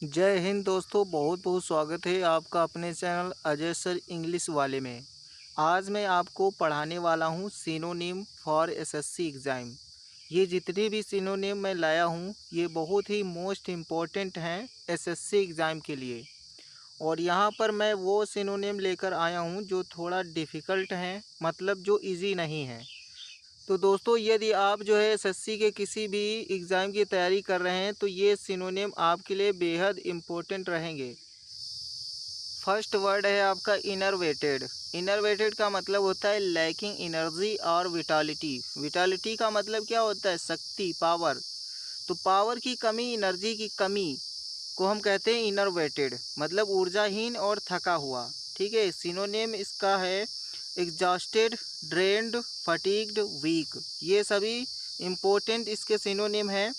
जय हिंद दोस्तों, बहुत बहुत स्वागत है आपका अपने चैनल अजय सर इंग्लिश वाले में। आज मैं आपको पढ़ाने वाला हूँ सिनोनिम फॉर एसएससी एग्ज़ाम। ये जितने भी सिनोनिम मैं लाया हूँ ये बहुत ही मोस्ट इम्पोर्टेंट हैं एसएससी एग्ज़ाम के लिए। और यहाँ पर मैं वो सिनोनिम लेकर आया हूँ जो थोड़ा डिफ़िकल्ट हैं, मतलब जो इजी नहीं है। तो दोस्तों, यदि आप जो है एसएससी के किसी भी एग्ज़ाम की तैयारी कर रहे हैं तो ये सिनोनिम आपके लिए बेहद इम्पोर्टेंट रहेंगे। फर्स्ट वर्ड है आपका इनरवेटेड। इनरवेटेड का मतलब होता है लैकिंग एनर्जी और विटालिटी। विटालिटी का मतलब क्या होता है? शक्ति, पावर। तो पावर की कमी, एनर्जी की कमी को हम कहते हैं इनरवेटेड, मतलब ऊर्जाहीन और थका हुआ। ठीक है। सिनोनिम इसका है एग्जॉस्टेड, ड्रेन्ड, फटीग्ड, वीक। ये सभी इम्पोर्टेंट इसके सिनोनिम हैं।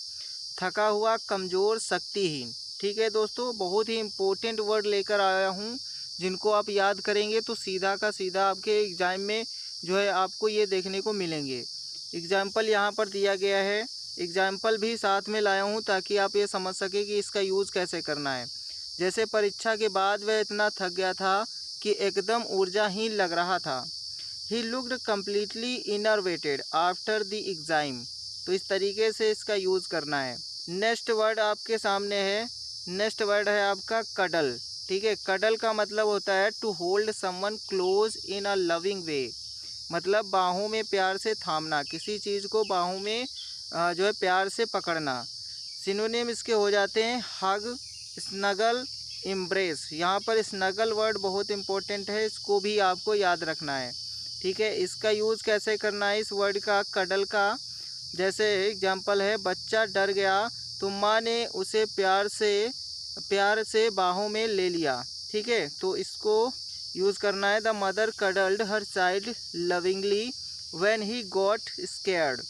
थका हुआ, कमज़ोर, शक्तिहीन। ठीक है दोस्तों, बहुत ही इम्पोर्टेंट वर्ड लेकर आया हूँ जिनको आप याद करेंगे तो सीधा का सीधा आपके एग्ज़ाम में जो है आपको ये देखने को मिलेंगे। एग्जाम्पल यहाँ पर दिया गया है, एग्जाम्पल भी साथ में लाया हूँ ताकि आप ये समझ सकें कि इसका यूज़ कैसे करना है। जैसे परीक्षा के बाद वह इतना थक गया था कि एकदम ऊर्जाहीन लग रहा था। He looked completely enervated after the exam. तो इस तरीके से इसका यूज़ करना है। नेक्स्ट वर्ड आपके सामने है। नेक्स्ट वर्ड है आपका कडल। ठीक है। कडल का मतलब होता है to hold someone close in a loving way, मतलब बाहों में प्यार से थामना, किसी चीज़ को बाहों में जो है प्यार से पकड़ना। सिनोनिम इसके हो जाते हैं हग, स्नगल, एम्ब्रेस। यहाँ पर स्नगल वर्ड बहुत इंपॉर्टेंट है, इसको भी आपको याद रखना है। ठीक है। इसका यूज़ कैसे करना है इस वर्ड का, कडल का? जैसे एग्जाम्पल है, बच्चा डर गया तो माँ ने उसे प्यार से बाहों में ले लिया। ठीक है। तो इसको यूज़ करना है the mother cuddled her child lovingly when he got scared.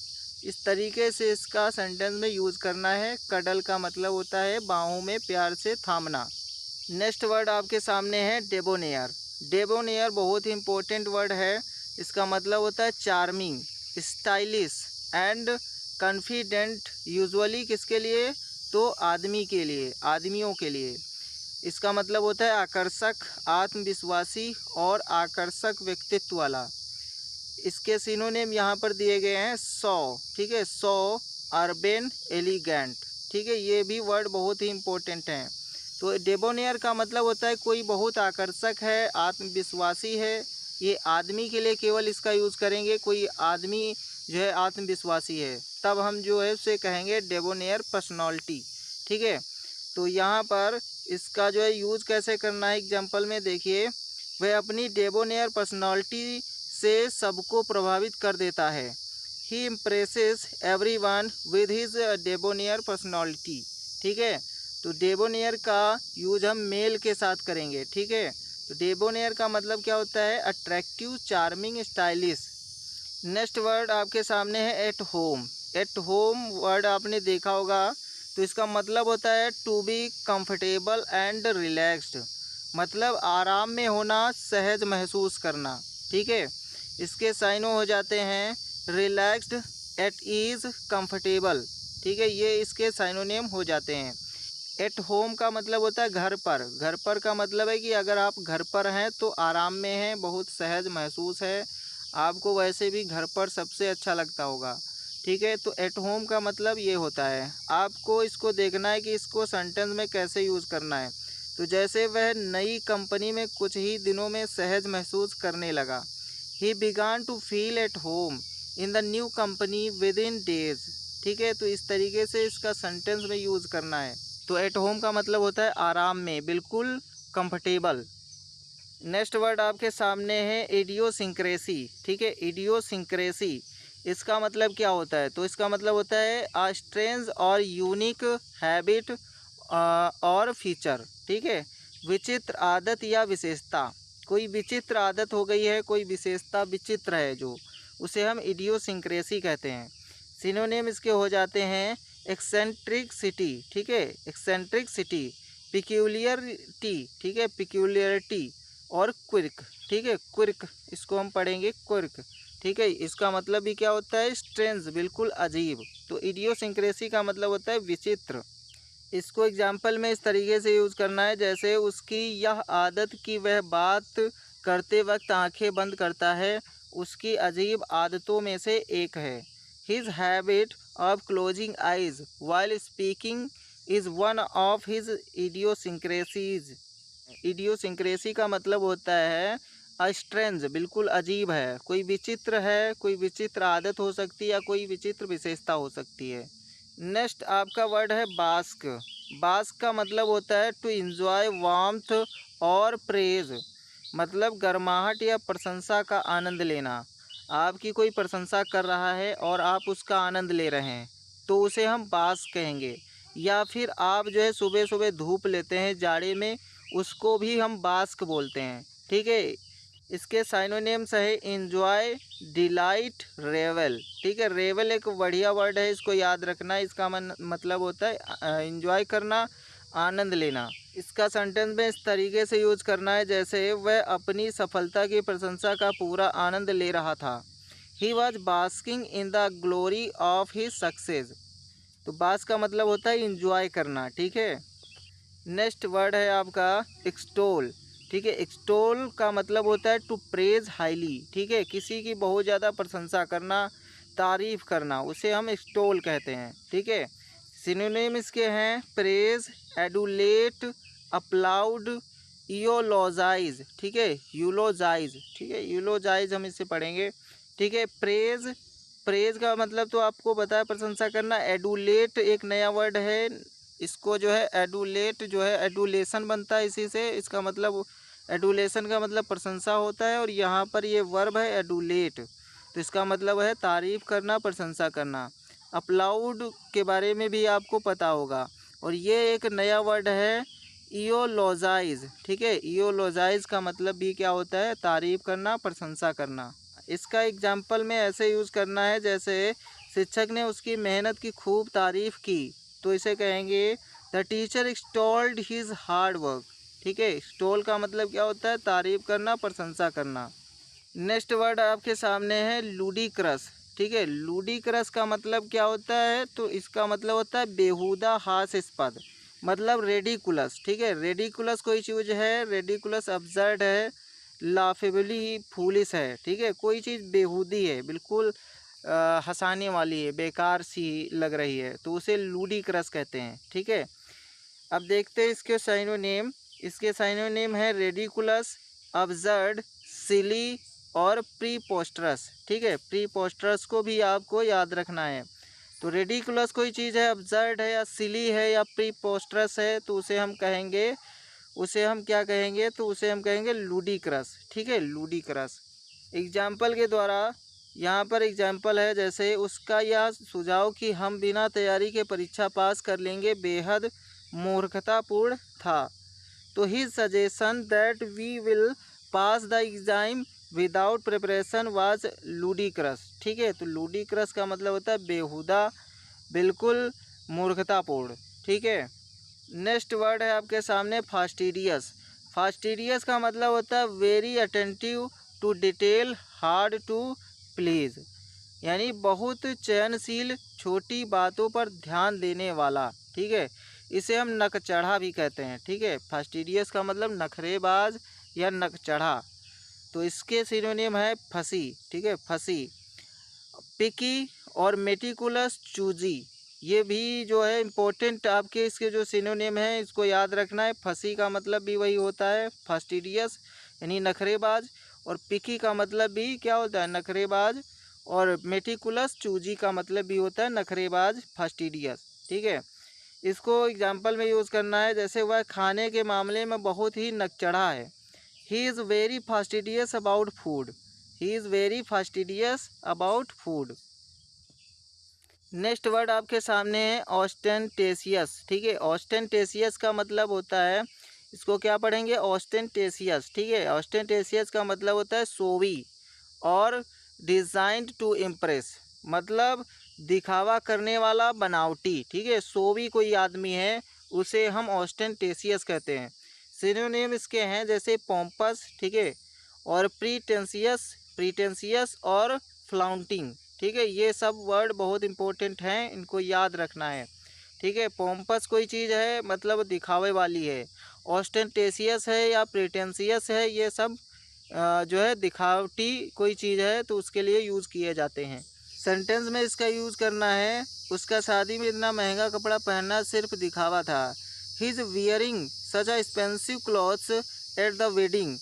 इस तरीके से इसका सेंटेंस में यूज़ करना है। कडल का मतलब होता है बाहों में प्यार से थामना। नेक्स्ट वर्ड आपके सामने है डेबोनेयर। डेबोनेयर बहुत ही इम्पोर्टेंट वर्ड है। इसका मतलब होता है charming, stylish and confident. Usually किसके लिए? तो आदमी के लिए, आदमियों के लिए। इसका मतलब होता है आकर्षक, आत्मविश्वासी और आकर्षक व्यक्तित्व वाला। इसके सिनोनिम यहाँ पर दिए गए हैं सौ। ठीक है। सौ, अर्बन, एलिगेंट। ठीक है। ये भी वर्ड बहुत ही इम्पोर्टेंट हैं। तो डेबोनियर का मतलब होता है कोई बहुत आकर्षक है, आत्मविश्वासी है। ये आदमी के लिए केवल इसका यूज़ करेंगे। कोई आदमी जो है आत्मविश्वासी है तब हम जो है उसे कहेंगे डेबोनियर पर्सनालिटी। ठीक है। तो यहाँ पर इसका जो है यूज़ कैसे करना है एग्जाम्पल में देखिए, वह अपनी डेबोनियर पर्सनालिटी से सबको प्रभावित कर देता है। He impresses everyone with his debonair personality. ठीक है। तो डेबोनियर का यूज हम मेल के साथ करेंगे। ठीक है। तो डेबोनियर का मतलब क्या होता है? Attractive, charming, stylish. Next word आपके सामने है at home. At home word आपने देखा होगा, तो इसका मतलब होता है to be comfortable and relaxed, मतलब आराम में होना, सहज महसूस करना। ठीक है। इसके साइनों हो जाते हैं रिलैक्स्ड, एट ईज, कंफर्टेबल। ठीक है। ये इसके साइनोनिम हो जाते हैं। एट होम का मतलब होता है घर पर। घर पर का मतलब है कि अगर आप घर पर हैं तो आराम में हैं, बहुत सहज महसूस है आपको, वैसे भी घर पर सबसे अच्छा लगता होगा। ठीक है। तो एट होम का मतलब ये होता है। आपको इसको देखना है कि इसको सेंटेंस में कैसे यूज़ करना है। तो जैसे वह नई कंपनी में कुछ ही दिनों में सहज महसूस करने लगा। He began to feel at home in the new company within days. ठीक है। तो इस तरीके से इसका सेंटेंस में यूज़ करना है। तो एट होम का मतलब होता है आराम में, बिल्कुल कंफर्टेबल। नेक्स्ट वर्ड आपके सामने है इडियोसिंक्रेसी। ठीक है। इडियोसिंक्रेसी इसका मतलब क्या होता है? तो इसका मतलब होता है अ स्ट्रेंज और यूनिक हैबिट और फीचर। ठीक है। विचित्र आदत या विशेषता। कोई विचित्र आदत हो गई है, कोई विशेषता विचित्र है जो, उसे हम इडियोसिंक्रेसी कहते हैं। सिनोनिम इसके हो जाते हैं एक्सेंट्रिसिटी। ठीक है। एक्सेंट्रिसिटी, पिक्यूलियरिटी। ठीक है। पिक्यूलियरिटी और क्विर्क। ठीक है। क्विर्क इसको हम पढ़ेंगे क्विर्क। ठीक है। इसका मतलब भी क्या होता है? स्ट्रेंज, बिल्कुल अजीब। तो इडियोसिंक्रेसी का मतलब होता है विचित्र। इसको एग्जाम्पल में इस तरीके से यूज़ करना है जैसे उसकी यह आदत कि वह बात करते वक्त आंखें बंद करता है उसकी अजीब आदतों में से एक है। His habit of closing eyes while speaking is one of his इडियोसिंक्रेसीज। Idiosyncrasy का मतलब होता है स्ट्रेंज, बिल्कुल अजीब है, कोई विचित्र है, कोई विचित्र आदत हो सकती है या कोई विचित्र विशेषता हो सकती है। नेक्स्ट आपका वर्ड है बास्क। बास्क का मतलब होता है टू इंजॉय वार्मथ और प्रेज, मतलब गर्माहट या प्रशंसा का आनंद लेना। आपकी कोई प्रशंसा कर रहा है और आप उसका आनंद ले रहे हैं तो उसे हम बास्क कहेंगे। या फिर आप जो है सुबह सुबह धूप लेते हैं जाड़े में, उसको भी हम बास्क बोलते हैं। ठीक है, इसके साइनोनिम्स है इंजॉय, डिलाइट, रेवल। ठीक है, रेवल एक बढ़िया वर्ड है, इसको याद रखना। इसका मतलब होता है इंजॉय करना, आनंद लेना। इसका सेंटेंस में इस तरीके से यूज करना है जैसे वह अपनी सफलता की प्रशंसा का पूरा आनंद ले रहा था। He was basking in the glory of his success. तो बास का मतलब होता है इंजॉय करना। ठीक है, नेक्स्ट वर्ड है आपका एक्सटोल। ठीक है, एक्सटोल का मतलब होता है टू प्रेज हाईली। ठीक है, किसी की बहुत ज़्यादा प्रशंसा करना, तारीफ करना, उसे हम एक्सटोल कहते हैं। ठीक है, सिनोनिम इसके हैं प्रेज, एडुलेट, अपलाउड, इयोलॉजाइज। ठीक है, यूलोजाइज। ठीक है, यूलोजाइज हम इसे पढ़ेंगे। ठीक है, प्रेज, प्रेज का मतलब तो आपको बताया प्रशंसा करना। एडुलेट एक नया वर्ड है, इसको जो है एडुलेट जो है एडुलेशन बनता है इसी से। इसका मतलब एडुलेशन का मतलब प्रशंसा होता है और यहाँ पर ये वर्ब है एडुलेट, तो इसका मतलब है तारीफ करना, प्रशंसा करना। अपलाउड के बारे में भी आपको पता होगा। और ये एक नया वर्ड है इयोलॉजाइज। ठीक है, इयोलॉजाइज का मतलब भी क्या होता है, तारीफ करना, प्रशंसा करना। इसका एग्जाम्पल में ऐसे यूज़ करना है जैसे शिक्षक ने उसकी मेहनत की खूब तारीफ की, तो इसे कहेंगे the teacher extolled his hard work. ठीक है, एक्सटॉल का मतलब क्या होता है, तारीफ करना, प्रशंसा करना। नेक्स्ट वर्ड आपके सामने है लूडिक्रस। ठीक है, लूडिक्रस का मतलब क्या होता है, तो इसका मतलब होता है बेहुदा, हास्यास्पद, मतलब रेडिकुलस। ठीक है, रेडिकुलस कोई चीज़ है, रेडिकुलस अब्सर्ड है, लाफेबली फूलिश है। ठीक है, कोई चीज़ बेहूदी है, बिल्कुल हंसाने वाली है, बेकार सी लग रही है, तो उसे लूडिक्रस कहते हैं। ठीक है, अब देखते हैं इसके साइनोनिम। इसके साइनोनिम है रेडिकुलस, अब्सर्ड, सिली और प्रीपोस्टरस। ठीक है, प्रीपोस्टरस को भी आपको याद रखना है। तो रेडिकुलस कोई चीज़ है, अब्सर्ड है या सिली है या प्रीपोस्टरस है, तो उसे हम कहेंगे, उसे हम क्या कहेंगे, तो उसे हम कहेंगे लूडिक्रस। ठीक है, लूडिक्रस। एग्जाम्पल के द्वारा यहाँ पर एग्जाम्पल है जैसे उसका यह सुझाव कि हम बिना तैयारी के परीक्षा पास कर लेंगे बेहद मूर्खतापूर्ण था। तो his suggestion that we will pass the exam without preparation was ludicrous. ठीक है, तो लूडिक्रस का मतलब होता है बेहुदा, बिल्कुल मूर्खतापूर्ण। ठीक है, नेक्स्ट वर्ड है आपके सामने फास्टिडियस। फास्टिडियस का मतलब होता है very attentive to detail, hard to please, यानी बहुत चयनशील, छोटी बातों पर ध्यान देने वाला। ठीक है, इसे हम नकचढ़ा भी कहते हैं। ठीक है, फास्टिडियस का मतलब नखरेबाज या नकचढ़ा। तो इसके सिनोनिम है फंसी। ठीक है, फंसी, पिकी और मेटिकुलस, चूजी। ये भी जो है इम्पोर्टेंट आपके इसके जो सिनोनिम है, इसको याद रखना है। फंसी का मतलब भी वही होता है फास्टिडियस, यानी नखरेबाज। और पिकी का मतलब भी क्या होता है, नखरेबाज। और मेटिकुलस, चूजी का मतलब भी होता है नखरेबाज, फास्टिडियस। ठीक है, इसको एग्जाम्पल में यूज़ करना है जैसे वह खाने के मामले में बहुत ही नकचढ़ा है। He is very fastidious about food. He is very fastidious about food. Next word आपके सामने है ऑस्टेंटेशियस। ठीक है, ऑस्टेंटेशियस का मतलब होता है, इसको क्या पढ़ेंगे, ऑस्टेंटेशियस। ठीक है, ऑस्टेंटेशियस का मतलब होता है शोवी और डिजाइंड टू इम्प्रेस, मतलब दिखावा करने वाला, बनावटी। ठीक है, शोवी कोई आदमी है उसे हम ऑस्टेंटेशियस कहते हैं। सिनोनिम इसके हैं जैसे पोम्पस। ठीक है, और प्रीटेंशियस, प्रीटेंशियस और फ्लाउंटिंग। ठीक है, ये सब वर्ड बहुत इंपॉर्टेंट हैं, इनको याद रखना है। ठीक है। पोम्पस कोई चीज़ है मतलब दिखावे वाली है। ऑस्टेंटेशियस है या प्रिटेंशियस है, ये सब जो है दिखावटी कोई चीज़ है तो उसके लिए यूज़ किए जाते हैं। सेंटेंस में इसका यूज़ करना है, उसका शादी में इतना महंगा कपड़ा पहनना सिर्फ दिखावा था। He is wearing such a expensive clothes at the wedding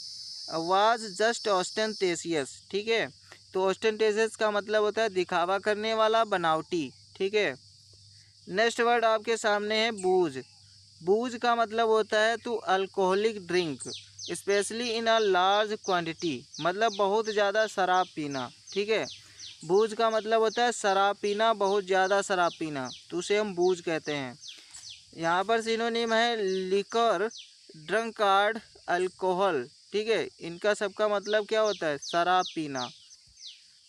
was just ostentatious. ठीक है, तो ऑस्टेंटेशियस का मतलब होता है दिखावा करने वाला, बनावटी। ठीक है। नेक्स्ट वर्ड आपके सामने है बूज। बूज का मतलब होता है to alcoholic drink especially in a large quantity, मतलब बहुत ज़्यादा शराब पीना। ठीक है, बूज का मतलब होता है शराब पीना, बहुत ज़्यादा शराब पीना, तो उसे हम बूज कहते हैं। यहाँ पर सिनोनिम है लिकर, ड्रंकार्ड, अल्कोहल। ठीक है, इनका सबका मतलब क्या होता है? शराब पीना।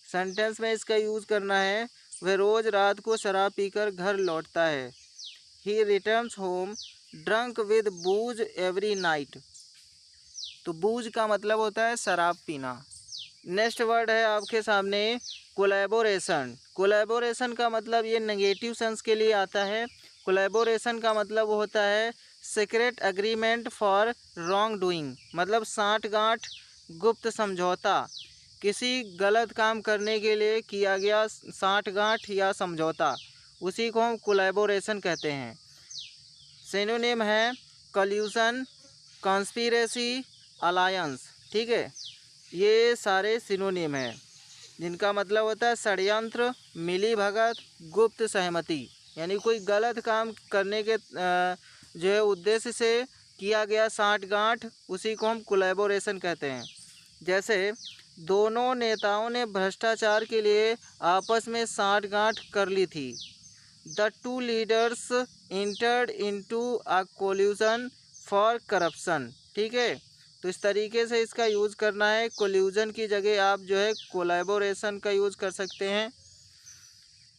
सेंटेंस में इसका यूज़ करना है, वह रोज़ रात को शराब पीकर घर लौटता है। ही returns home drunk with बूज every night. तो बूज का मतलब होता है शराब पीना। नेक्स्ट वर्ड है आपके सामने कोलैबोरेशन। कोलैबोरेशन का मतलब ये नेगेटिव सेंस के लिए आता है। कोलैबोरेशन का मतलब होता है secret agreement for wrong doing, मतलब सांठगांठ, गुप्त समझौता, किसी गलत काम करने के लिए किया गया सांठगांठ या समझौता, उसी को हम कोलैबोरेशन कहते हैं। सिनोनिम है कल्यूशन, कॉन्स्पिरेसी, अलायंस। ठीक है, ये सारे सिनोनिम हैं जिनका मतलब होता है षड्यंत्र, मिली भगत, गुप्त सहमति, यानी कोई गलत काम करने के जो है उद्देश्य से किया गया सांठगांठ, उसी को हम कोलैबोरेशन कहते हैं। जैसे दोनों नेताओं ने भ्रष्टाचार के लिए आपस में सांठगांठ कर ली थी। The two leaders entered into a collusion for corruption. ठीक है, तो इस तरीके से इसका यूज़ करना है। कोल्यूजन की जगह आप जो है कोलैबोरेशन का यूज़ कर सकते हैं।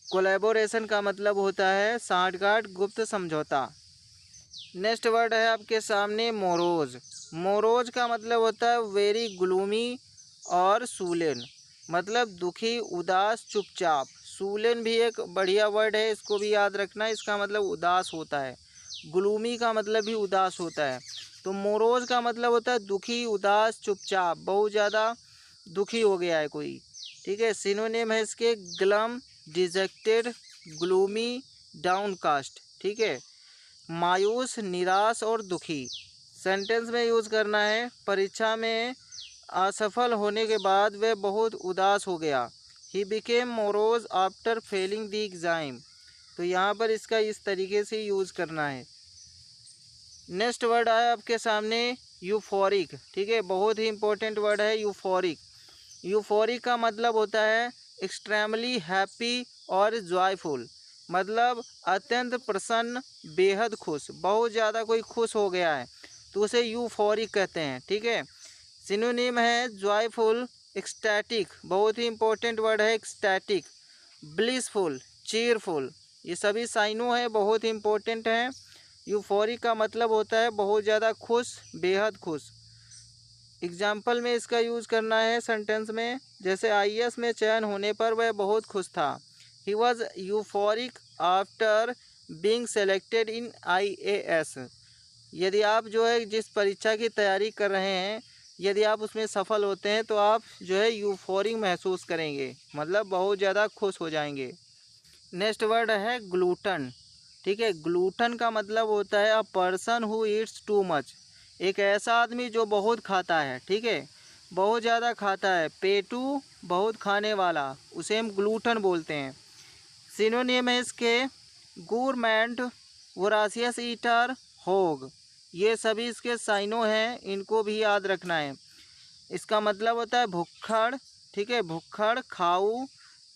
कोलैबोरेशन का मतलब होता है सांठगांठ, गुप्त समझौता। नेक्स्ट वर्ड है आपके सामने मोरोज। मोरोज का मतलब होता है वेरी ग्लूमी और सूलेन, मतलब दुखी, उदास, चुपचाप। सूलेन भी एक बढ़िया वर्ड है, इसको भी याद रखना, इसका मतलब उदास होता है। ग्लूमी का मतलब भी उदास होता है। तो मोरोज का मतलब होता है दुखी, उदास, चुपचाप, बहुत ज़्यादा दुखी हो गया है कोई। ठीक है, सिनोनिम है इसके ग्लम, डिजेक्टेड, ग्लूमी, डाउनकास्ट। ठीक है, मायूस, निराश और दुखी। सेंटेंस में यूज़ करना है, परीक्षा में असफल होने के बाद वह बहुत उदास हो गया। He became morose after failing the exam. तो यहाँ पर इसका इस तरीके से यूज़ करना है। नेक्स्ट वर्ड आया आपके सामने यूफोरिक। ठीक है, बहुत ही इंपॉर्टेंट वर्ड है यूफोरिक। यूफोरिक का मतलब होता है एक्सट्रीमली हैप्पी और जॉयफुल, मतलब अत्यंत प्रसन्न, बेहद खुश, बहुत ज़्यादा कोई खुश हो गया है तो उसे यूफोरिक कहते हैं। ठीक है, सिनोनिम है जॉयफुल, एक्सटैटिक, बहुत ही इंपॉर्टेंट वर्ड है एक्सटैटिक, ब्लिसफुल, चीयरफुल, ये सभी साइनो है, बहुत ही इंपॉर्टेंट हैं। यूफोरिक का मतलब होता है बहुत ज़्यादा खुश, बेहद खुश। एग्जाम्पल में इसका यूज़ करना है सेंटेंस में, जैसे आईएएस में चयन होने पर वह बहुत खुश था। He was euphoric after being selected in IAS. यदि आप जो है जिस परीक्षा की तैयारी कर रहे हैं, यदि आप उसमें सफल होते हैं तो आप जो है यूफोरिक महसूस करेंगे, मतलब बहुत ज़्यादा खुश हो जाएंगे। नेक्स्ट वर्ड है ग्लूटन। ठीक है, ग्लूटन का मतलब होता है a person who Yeats too much, एक ऐसा आदमी जो बहुत खाता है। ठीक है, बहुत ज़्यादा खाता है। पेटू, बहुत खाने वाला, उसे हम ग्लूटन बोलते हैं। सिनोनिम है इसके गूरमैंड, वोरासियस ईटर, होग, ये सभी इसके साइनो हैं, इनको भी याद रखना है। इसका मतलब होता है भुक्खड़। ठीक है, भुक्खड़, खाऊ,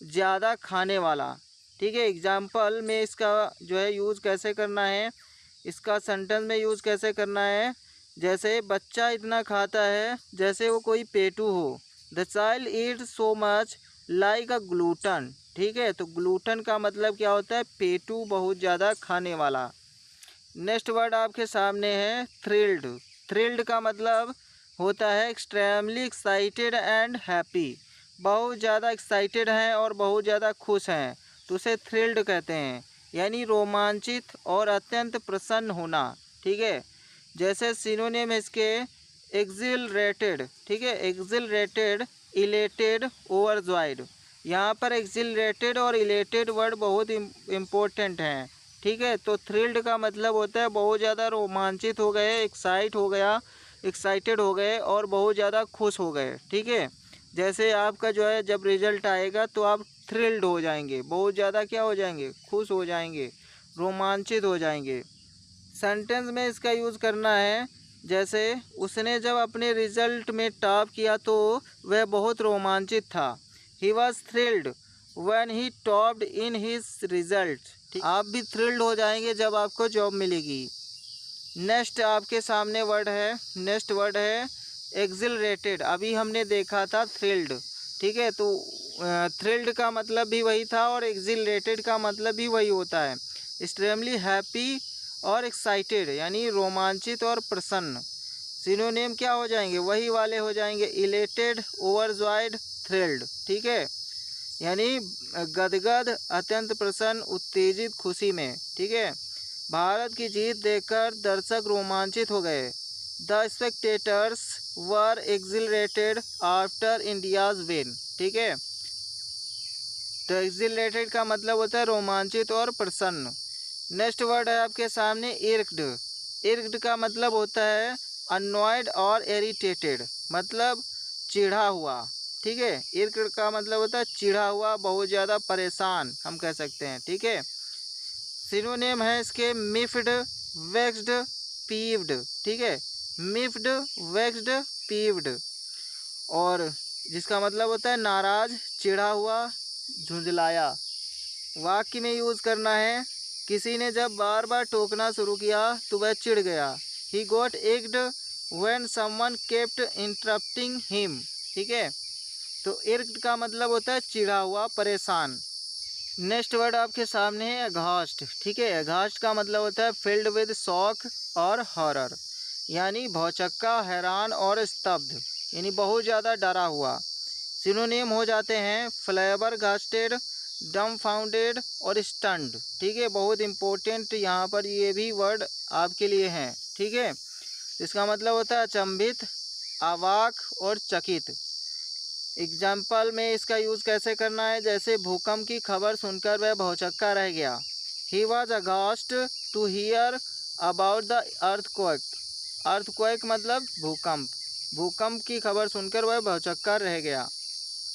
ज़्यादा खाने वाला। ठीक है, एग्जाम्पल में इसका जो है यूज़ कैसे करना है, इसका सेंटेंस में यूज़ कैसे करना है, जैसे बच्चा इतना खाता है जैसे वो कोई पेटू हो। The child eat so much like a gluten. ठीक है, तो ग्लूटन का मतलब क्या होता है? पेटू, बहुत ज़्यादा खाने वाला। नेक्स्ट वर्ड आपके सामने है थ्रिल्ड। थ्रिल्ड का मतलब होता है एक्सट्रीमली एक्साइटेड एंड हैप्पी, बहुत ज़्यादा एक्साइटेड हैं और बहुत ज़्यादा खुश हैं तो उसे थ्रिल्ड कहते हैं। यानी रोमांचित और अत्यंत प्रसन्न होना। ठीक है, जैसे सिनोनिम इसके एक्सिलरेटेड। ठीक है, एक्सिलरेटेड, इलेटेड, ओवरजॉयड। यहाँ पर एक्सिलरेटेड और इलेटेड वर्ड बहुत इम्पोर्टेंट हैं। ठीक है, तो थ्रिल्ड का मतलब होता है बहुत ज़्यादा रोमांचित हो गए, एक्साइटेड हो गए और बहुत ज़्यादा खुश हो गए। ठीक है, जैसे आपका जो है जब रिजल्ट आएगा तो आप थ्रिल्ड हो जाएंगे, बहुत ज़्यादा क्या हो जाएंगे, खुश हो जाएंगे, रोमांचित हो जाएंगे। सेंटेंस में इसका यूज़ करना है, जैसे उसने जब अपने रिजल्ट में टॉप किया तो वह बहुत रोमांचित था। He was thrilled when he topped in his result. आप भी थ्रिल्ड हो जाएंगे जब आपको जॉब मिलेगी। नेक्स्ट आपके सामने वर्ड है, नेक्स्ट वर्ड है एक्सिलरेटेड। अभी हमने देखा था थ्रिल्ड। ठीक है, तो थ्रिल्ड का मतलब भी वही था और एक्सिलरेटेड का मतलब भी वही होता है। एक्सट्रीमली हैप्पी और एक्साइटेड यानी रोमांचित और प्रसन्न। सिनोनिम क्या हो जाएंगे, वही वाले हो जाएंगे, इलेटेड, ओवरजॉयड, थ्रिल्ड। ठीक है, यानी गदगद, अत्यंत प्रसन्न, उत्तेजित, खुशी में। ठीक है, भारत की जीत देखकर दर्शक रोमांचित हो गए। The spectators were accelerated after India's win. ठीक है, तो एक्सिलरेटेड का मतलब होता है रोमांचित और प्रसन्न। नेक्स्ट वर्ड है आपके सामने इर्क्ड। इर्क्ड का मतलब होता है अनॉयड और इरिटेटेड, मतलब चिढ़ा हुआ। ठीक है, इर्क्ड का मतलब होता है चिढ़ा हुआ, बहुत ज़्यादा परेशान हम कह सकते हैं। ठीक है, सिनोनिम है इसके मिफ्ड, वेक्स्ड, पीव्ड। ठीक है, मिफ्ड, वेक्स्ड, पीव्ड, और जिसका मतलब होता है नाराज, चिढ़ा हुआ, झुंझलाया। वाक्य में यूज़ करना है, किसी ने जब बार बार टोकना शुरू किया तो वह चिढ़ गया। He got irked when someone kept interrupting him. ठीक है, तो इर्क्ड का मतलब होता है चिढ़ा हुआ, परेशान। नेक्स्ट वर्ड आपके सामने है अघास्ट। ठीक है, अघास्ट का मतलब होता है फिल्ड विद शॉक और हॉरर, यानी भौचक्का, हैरान और स्तब्ध, यानी बहुत ज़्यादा डरा हुआ। सिनोनिम हो जाते हैं फ्लैबरगास्टेड, डम्फाउंडेड और स्टन्ड। ठीक है, बहुत इम्पोर्टेंट यहाँ पर ये भी वर्ड आपके लिए हैं। ठीक है, इसका मतलब होता है अचंभित, अवाक और चकित। एग्जाम्पल में इसका यूज़ कैसे करना है, जैसे भूकंप की खबर सुनकर वह भौचक्का रह गया। He was aghast to hear about the earthquake. Earthquake मतलब भूकंप, भूकंप की खबर सुनकर वह भौचक्का रह गया।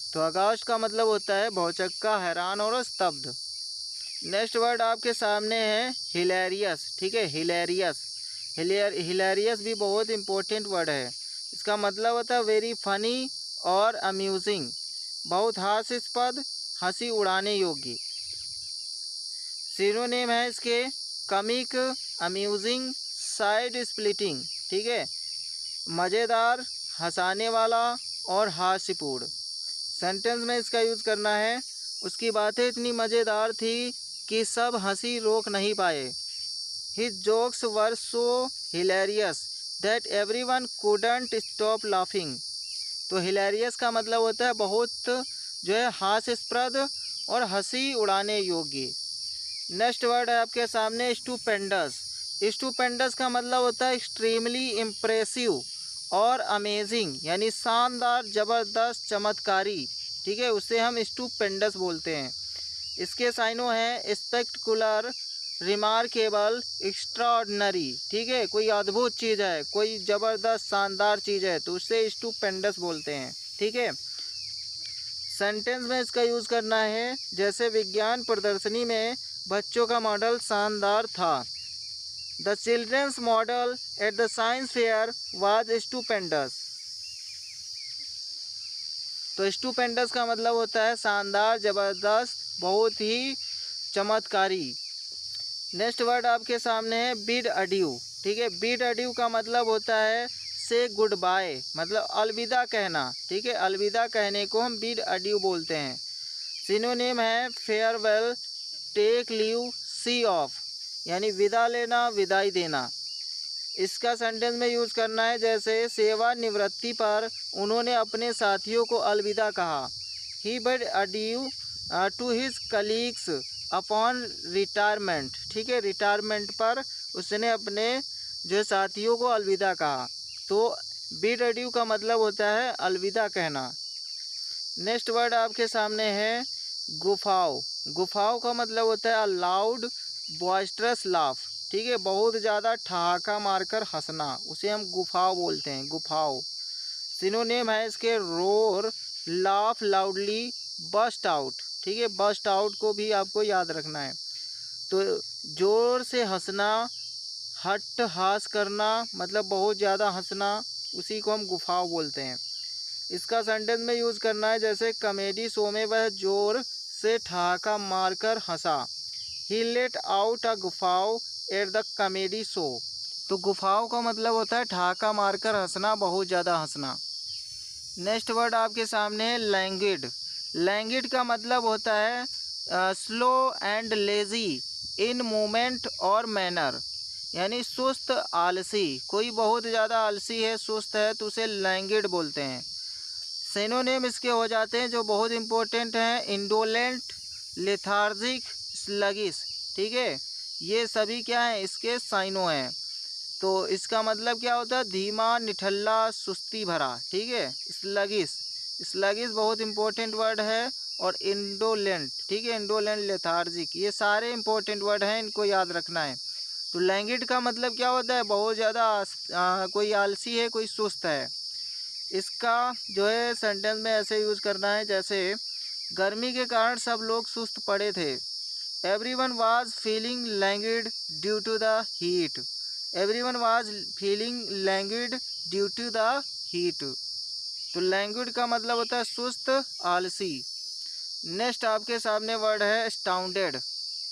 तो अगास्ट का मतलब होता है भौचक्का, हैरान और स्तब्ध। नेक्स्ट वर्ड आपके सामने है हिलेरियस। ठीक है, हिलेरियस, हिलेरियस भी बहुत इंपॉर्टेंट वर्ड है। इसका मतलब होता है वेरी फनी और अम्यूजिंग, बहुत हास्यास्पद, हंसी उड़ाने योग्य। सिनोनिम है इसके कॉमिक, अम्यूजिंग, साइड स्प्लिटिंग। ठीक है, मज़ेदार, हंसाने वाला और हास्यपूर्ण। सेंटेंस में इसका यूज़ करना है, उसकी बातें इतनी मज़ेदार थी कि सब हंसी रोक नहीं पाए। His jokes were so hilarious that everyone couldn't stop laughing. तो हिलेरियस का मतलब होता है बहुत जो है हास्यास्पद और हंसी उड़ाने योग्य। नेक्स्ट वर्ड है आपके सामने स्टूपेंडस। स्टूपेंडस का मतलब होता है एक्सट्रीमली इम्प्रेसिव और अमेजिंग, यानी शानदार, ज़बरदस्त, चमत्कारी। ठीक है, उसे हम स्टूपेंडस बोलते हैं। इसके साइनो हैं स्पेक्टकुलर, रिमार्केबल, एक्स्ट्राऑर्डिनरी। ठीक है, कोई अद्भुत चीज़ है, कोई ज़बरदस्त शानदार चीज़ है तो उससे स्टूपेंडस बोलते हैं। ठीक है, सेंटेंस में इसका यूज़ करना है, जैसे विज्ञान प्रदर्शनी में बच्चों का मॉडल शानदार था। The children's model at the science fair was stupendous. तो स्टूपेंडस का मतलब होता है शानदार, ज़बरदस्त, बहुत ही चमत्कारी। नेक्स्ट वर्ड आपके सामने है बिड अड्यू। ठीक है, बिड अड्यू का मतलब होता है से गुड बाय, मतलब अलविदा कहना। ठीक है, अलविदा कहने को हम बिड अड्यू बोलते हैं। सिनोनिम है farewell, take leave, see off, यानी विदा लेना, विदाई देना। इसका सेंटेंस में यूज़ करना है, जैसे सेवानिवृत्ति पर उन्होंने अपने साथियों को अलविदा कहा। He bid adieu to his colleagues upon retirement, ठीक है, रिटायरमेंट पर उसने अपने जो साथियों को अलविदा कहा। तो बिड अड्यू का मतलब होता है अलविदा कहना। नेक्स्ट वर्ड आपके सामने है गुफाओ। गुफाओ का मतलब होता है अ लाउड बॉइस्टरस लाफ, ठीक है, बहुत ज़्यादा ठहाका मारकर हंसना, उसे हम गुफाओ बोलते हैं, गुफाओ। सिनोनिम है इसके roar, laugh loudly, burst out, ठीक है, बस्ट आउट को भी आपको याद रखना है। तो जोर से हंसना, हट्टहास करना, मतलब बहुत ज़्यादा हंसना, उसी को हम गुफाओ बोलते हैं। इसका सेंटेंस में यूज़ करना है, जैसे कॉमेडी शो में वह जोर से ठहाका मारकर हंसा। He let out a guffaw at the comedy show. तो गुफाओं का मतलब होता है ठहाका मारकर हंसना, बहुत ज़्यादा हंसना। नेक्स्ट वर्ड आपके सामने है लैंगिड। लैंगिड का मतलब होता है slow and lazy in movement और मैनर, यानी सुस्त, आलसी। कोई बहुत ज़्यादा आलसी है, सुस्त है, तो उसे लैंगिड बोलते हैं। सिनोनिम इसके हो जाते हैं जो बहुत इंपॉर्टेंट हैं, इंडोलेंट, लेथार्जिक, स्लगिश, ठीक है, ये सभी क्या हैं, इसके साइनो हैं। तो इसका मतलब क्या होता है, धीमा, निठल्ला, सुस्ती भरा, ठीक है, स्लगिश। स्लगिश बहुत इंपॉर्टेंट वर्ड है। और इंडोलेंट, ठीक है, इंडोलेंट, लेथार्जिक, ये सारे इंपॉर्टेंट वर्ड हैं, इनको याद रखना है। तो लैंगिड का मतलब क्या होता है, बहुत ज़्यादा कोई आलसी है, कोई सुस्त है। इसका जो है सेंटेंस में ऐसे यूज़ करना है, जैसे गर्मी के कारण सब लोग सुस्त पड़े थे। Everyone was feeling languid due to the heat. Everyone was feeling languid due to the heat. तो लैंगिड का मतलब होता है सुस्त, आलसी। नेक्स्ट आपके सामने वर्ड है स्टाउंडेड।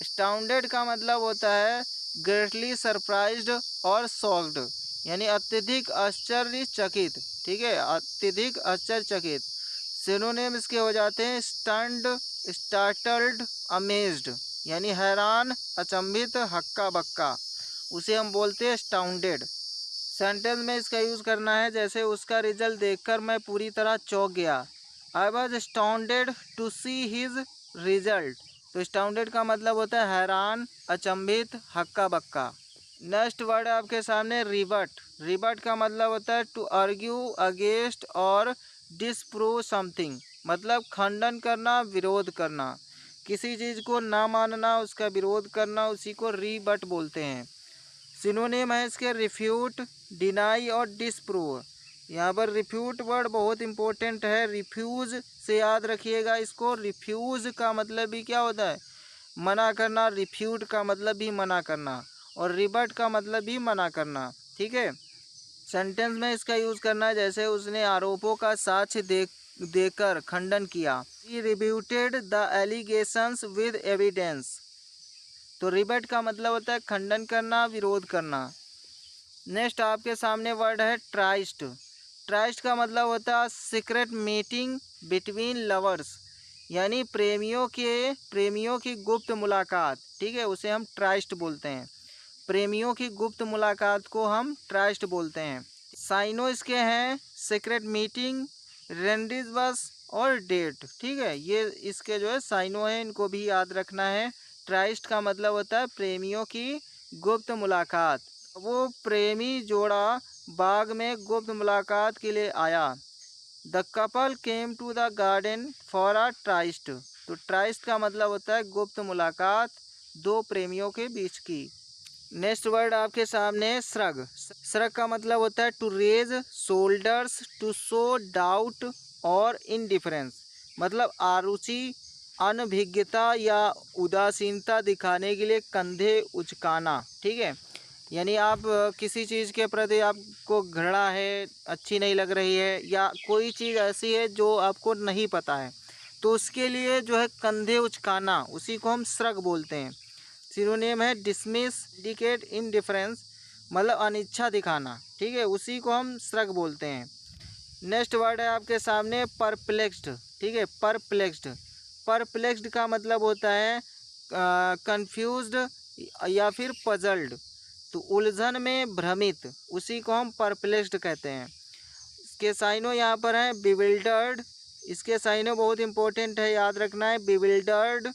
स्टाउंडेड का मतलब होता है ग्रेटली सरप्राइज्ड और शॉक्ड, यानी अत्यधिक आश्चर्यचकित, ठीक है, अत्यधिक आश्चर्यचकित। सिनोनिम इसके हो जाते हैं स्टन्ड, स्टार्टल्ड, अमेज्ड, यानी हैरान, अचंभित, हक्का बक्का, उसे हम बोलते हैं स्टाउंडेड। सेंटेंस में इसका यूज़ करना है, जैसे उसका रिजल्ट देखकर मैं पूरी तरह चौंक गया। I was astounded to see his result. तो स्टाउंडेड का मतलब होता है हैरान, अचंभित, हक्का बक्का। नेक्स्ट वर्ड है आपके सामने रिबट। रिबट का मतलब होता है टू आर्ग्यू अगेंस्ट और डिसप्रूव समथिंग, मतलब खंडन करना, विरोध करना, किसी चीज़ को ना मानना, उसका विरोध करना, उसी को रिबट बोलते हैं। सिनोनिम है इसके रिफ्यूट, डिनाई और डिसप्रूव। यहाँ पर रिफ्यूट वर्ड बहुत इंपॉर्टेंट है, रिफ्यूज़ से याद रखिएगा इसको। रिफ्यूज़ का मतलब भी क्या होता है, मना करना, रिफ्यूट का मतलब भी मना करना, और रिबट का मतलब भी मना करना, ठीक है। सेंटेंस में इसका यूज़ करना है, जैसे उसने आरोपों का साक्ष्य देकर खंडन किया। ही रिब्यूटेड द एलिगेशंस विद एविडेंस। तो रिबट का मतलब होता है खंडन करना, विरोध करना। नेक्स्ट आपके सामने वर्ड है ट्राइस्ट। ट्राइस्ट का मतलब होता है सीक्रेट मीटिंग बिटवीन लवर्स, यानी प्रेमियों की गुप्त मुलाकात, ठीक है, उसे हम ट्राइस्ट बोलते हैं। प्रेमियों की गुप्त मुलाकात को हम ट्राइस्ट बोलते हैं। साइनो इसके हैं सीक्रेट मीटिंग, रेंडिजबस और डेट, ठीक है, ये इसके जो है साइनो हैं, इनको भी याद रखना है। ट्राइस्ट का मतलब होता है प्रेमियों की गुप्त मुलाकात। वो प्रेमी जोड़ा बाग में गुप्त मुलाकात के लिए आया। The couple came to the garden for a tryst. तो ट्राइस्ट का मतलब होता है गुप्त मुलाकात दो प्रेमियों के बीच की। नेक्स्ट वर्ड आपके सामने है श्रग। श्रग का मतलब होता है to raise shoulders to show doubt और इनडिफरेंस, मतलब आरुचि, अनभिज्ञता या उदासीनता दिखाने के लिए कंधे उचकाना, ठीक है, यानी आप किसी चीज़ के प्रति आपको घृणा है, अच्छी नहीं लग रही है, या कोई चीज़ ऐसी है जो आपको नहीं पता है, तो उसके लिए जो है कंधे उचकाना, उसी को हम श्रग बोलते हैं। सिनोनिम है डिसमिस, इंडिकेट, इनडिफरेंस, मतलब अनिच्छा दिखाना, ठीक है, उसी को हम श्रग बोलते हैं। नेक्स्ट वर्ड है आपके सामने परप्लेक्स्ड, ठीक है, परप्लेक्स्ड। परप्लेक्स्ड का मतलब होता है कंफ्यूज्ड या फिर पजल्ड, तो उलझन में भ्रमित, उसी को हम परप्लेक्स्ड कहते हैं। इसके साइनो यहाँ पर हैं बिविल्डर्ड। इसके साइनो बहुत इंपॉर्टेंट है, याद रखना है, बिविल्डर्ड,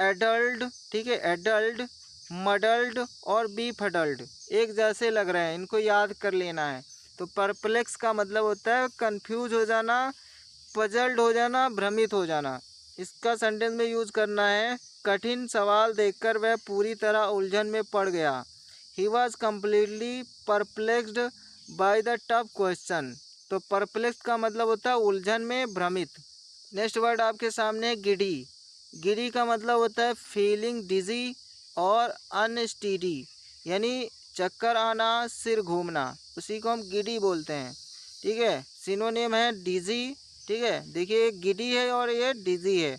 एडल्ट, ठीक है, एडल्ट, मडल्ट और बीफडल्ट एक जैसे लग रहे हैं, इनको याद कर लेना है। तो परप्लेक्स का मतलब होता है कंफ्यूज हो जाना, पजल्ड हो जाना, भ्रमित हो जाना। इसका सेंटेंस में यूज करना है, कठिन सवाल देखकर वह पूरी तरह उलझन में पड़ गया। He was completely perplexed by the tough question. तो परप्लेक्स का मतलब होता है उलझन में, भ्रमित। नेक्स्ट वर्ड आपके सामने है गिडी। गिडी का मतलब होता है फीलिंग डिजी और अनस्टीडी, यानी चक्कर आना, सिर घूमना, उसी को हम गिडी बोलते हैं। ठीक है, सिनोनिम है डिजी। ठीक है, देखिए एक गिडी है और ये डिजी है।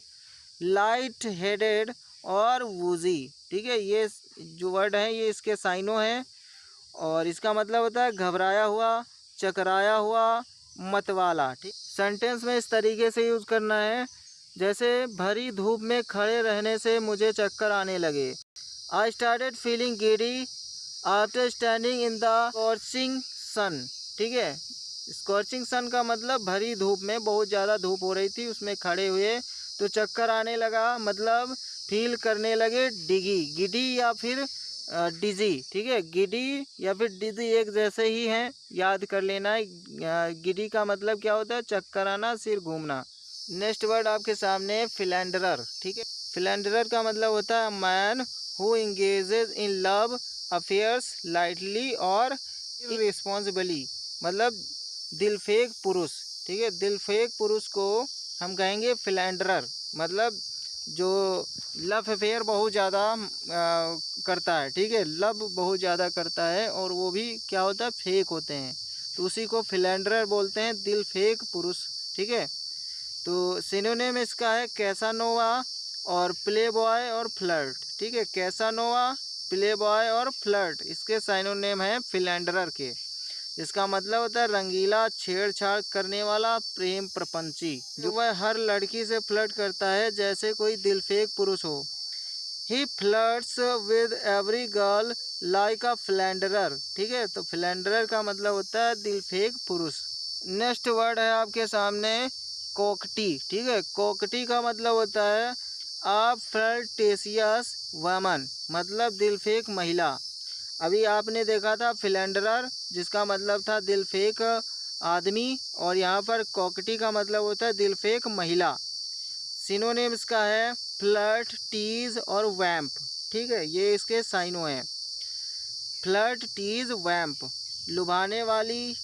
लाइट हेडेड और वूजी, ठीक है, ये जो वर्ड है ये इसके साइनो हैं और इसका मतलब होता है घबराया हुआ, चकराया हुआ, मतवाला। ठीक, सेंटेंस में इस तरीके से यूज करना है, जैसे भरी धूप में खड़े रहने से मुझे चक्कर आने लगे। I started feeling giddy after standing in the scorching sun. ठीक है, स्कॉर्चिंग सन का मतलब भरी धूप में, बहुत ज़्यादा धूप हो रही थी, उसमें खड़े हुए तो चक्कर आने लगा, मतलब फील करने लगे डिगी, गिडी या फिर डिजी। ठीक है, गिडी या फिर डिजी एक जैसे ही हैं, याद कर लेना है। गिडी का मतलब क्या होता है, चक्कर आना, सिर घूमना। नेक्स्ट वर्ड आपके सामने है फिलेंडरर। ठीक है, फिलेंडरर का मतलब होता है man who engages in love affairs lightly और इररिस्पॉन्सिबली, मतलब दिलफेक पुरुष। ठीक है, दिलफेक पुरुष को हम कहेंगे फिलेंडरर, मतलब जो लव अफेयर बहुत ज़्यादा करता है। ठीक है, लव बहुत ज़्यादा करता है और वो भी क्या होता है, फेक होते हैं, तो उसी को फिलेंडरर बोलते हैं, दिल फेक पुरुष। ठीक है, तो सिनोनिम इसका है कैसानोवा और प्ले बॉय और फ्लर्ट। ठीक है, कैसानोवा, प्ले बॉय और फ्लर्ट इसके सिनोनिम है फिलेंडरर के। इसका मतलब होता है रंगीला, छेड़छाड़ करने वाला, प्रेम प्रपंची, जो वह हर लड़की से फ्लर्ट करता है जैसे कोई दिलफेक पुरुष हो। He flirts with every girl like a philanderer. ठीक है, तो फ्लैंडरर का मतलब होता है दिलफेक पुरुष। नेक्स्ट वर्ड है आपके सामने कोकटी। ठीक है, कोकटी का मतलब होता है अ फ्लर्टेशियस वमन, मतलब दिलफेक महिला। अभी आपने देखा था फिलेंडरर जिसका मतलब था दिलफेक आदमी, और यहाँ पर कॉकटी का मतलब होता है दिलफेक महिला। सिनोनिम इसका है फ्लर्ट, टीज और वैम्प। ठीक है, ये इसके साइनो हैं, फ्लर्ट, टीज, वैम्प, लुभाने वाली,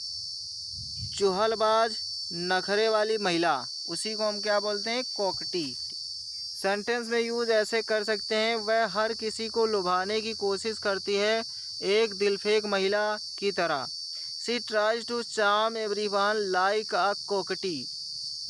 चुहलबाज, नखरे वाली महिला, उसी को हम क्या बोलते हैं, कॉकटी। सेंटेंस में यूज ऐसे कर सकते हैं, वह हर किसी को लुभाने की कोशिश करती है एक दिलफेक महिला की तरह। She tries to charm everyone like a coquette.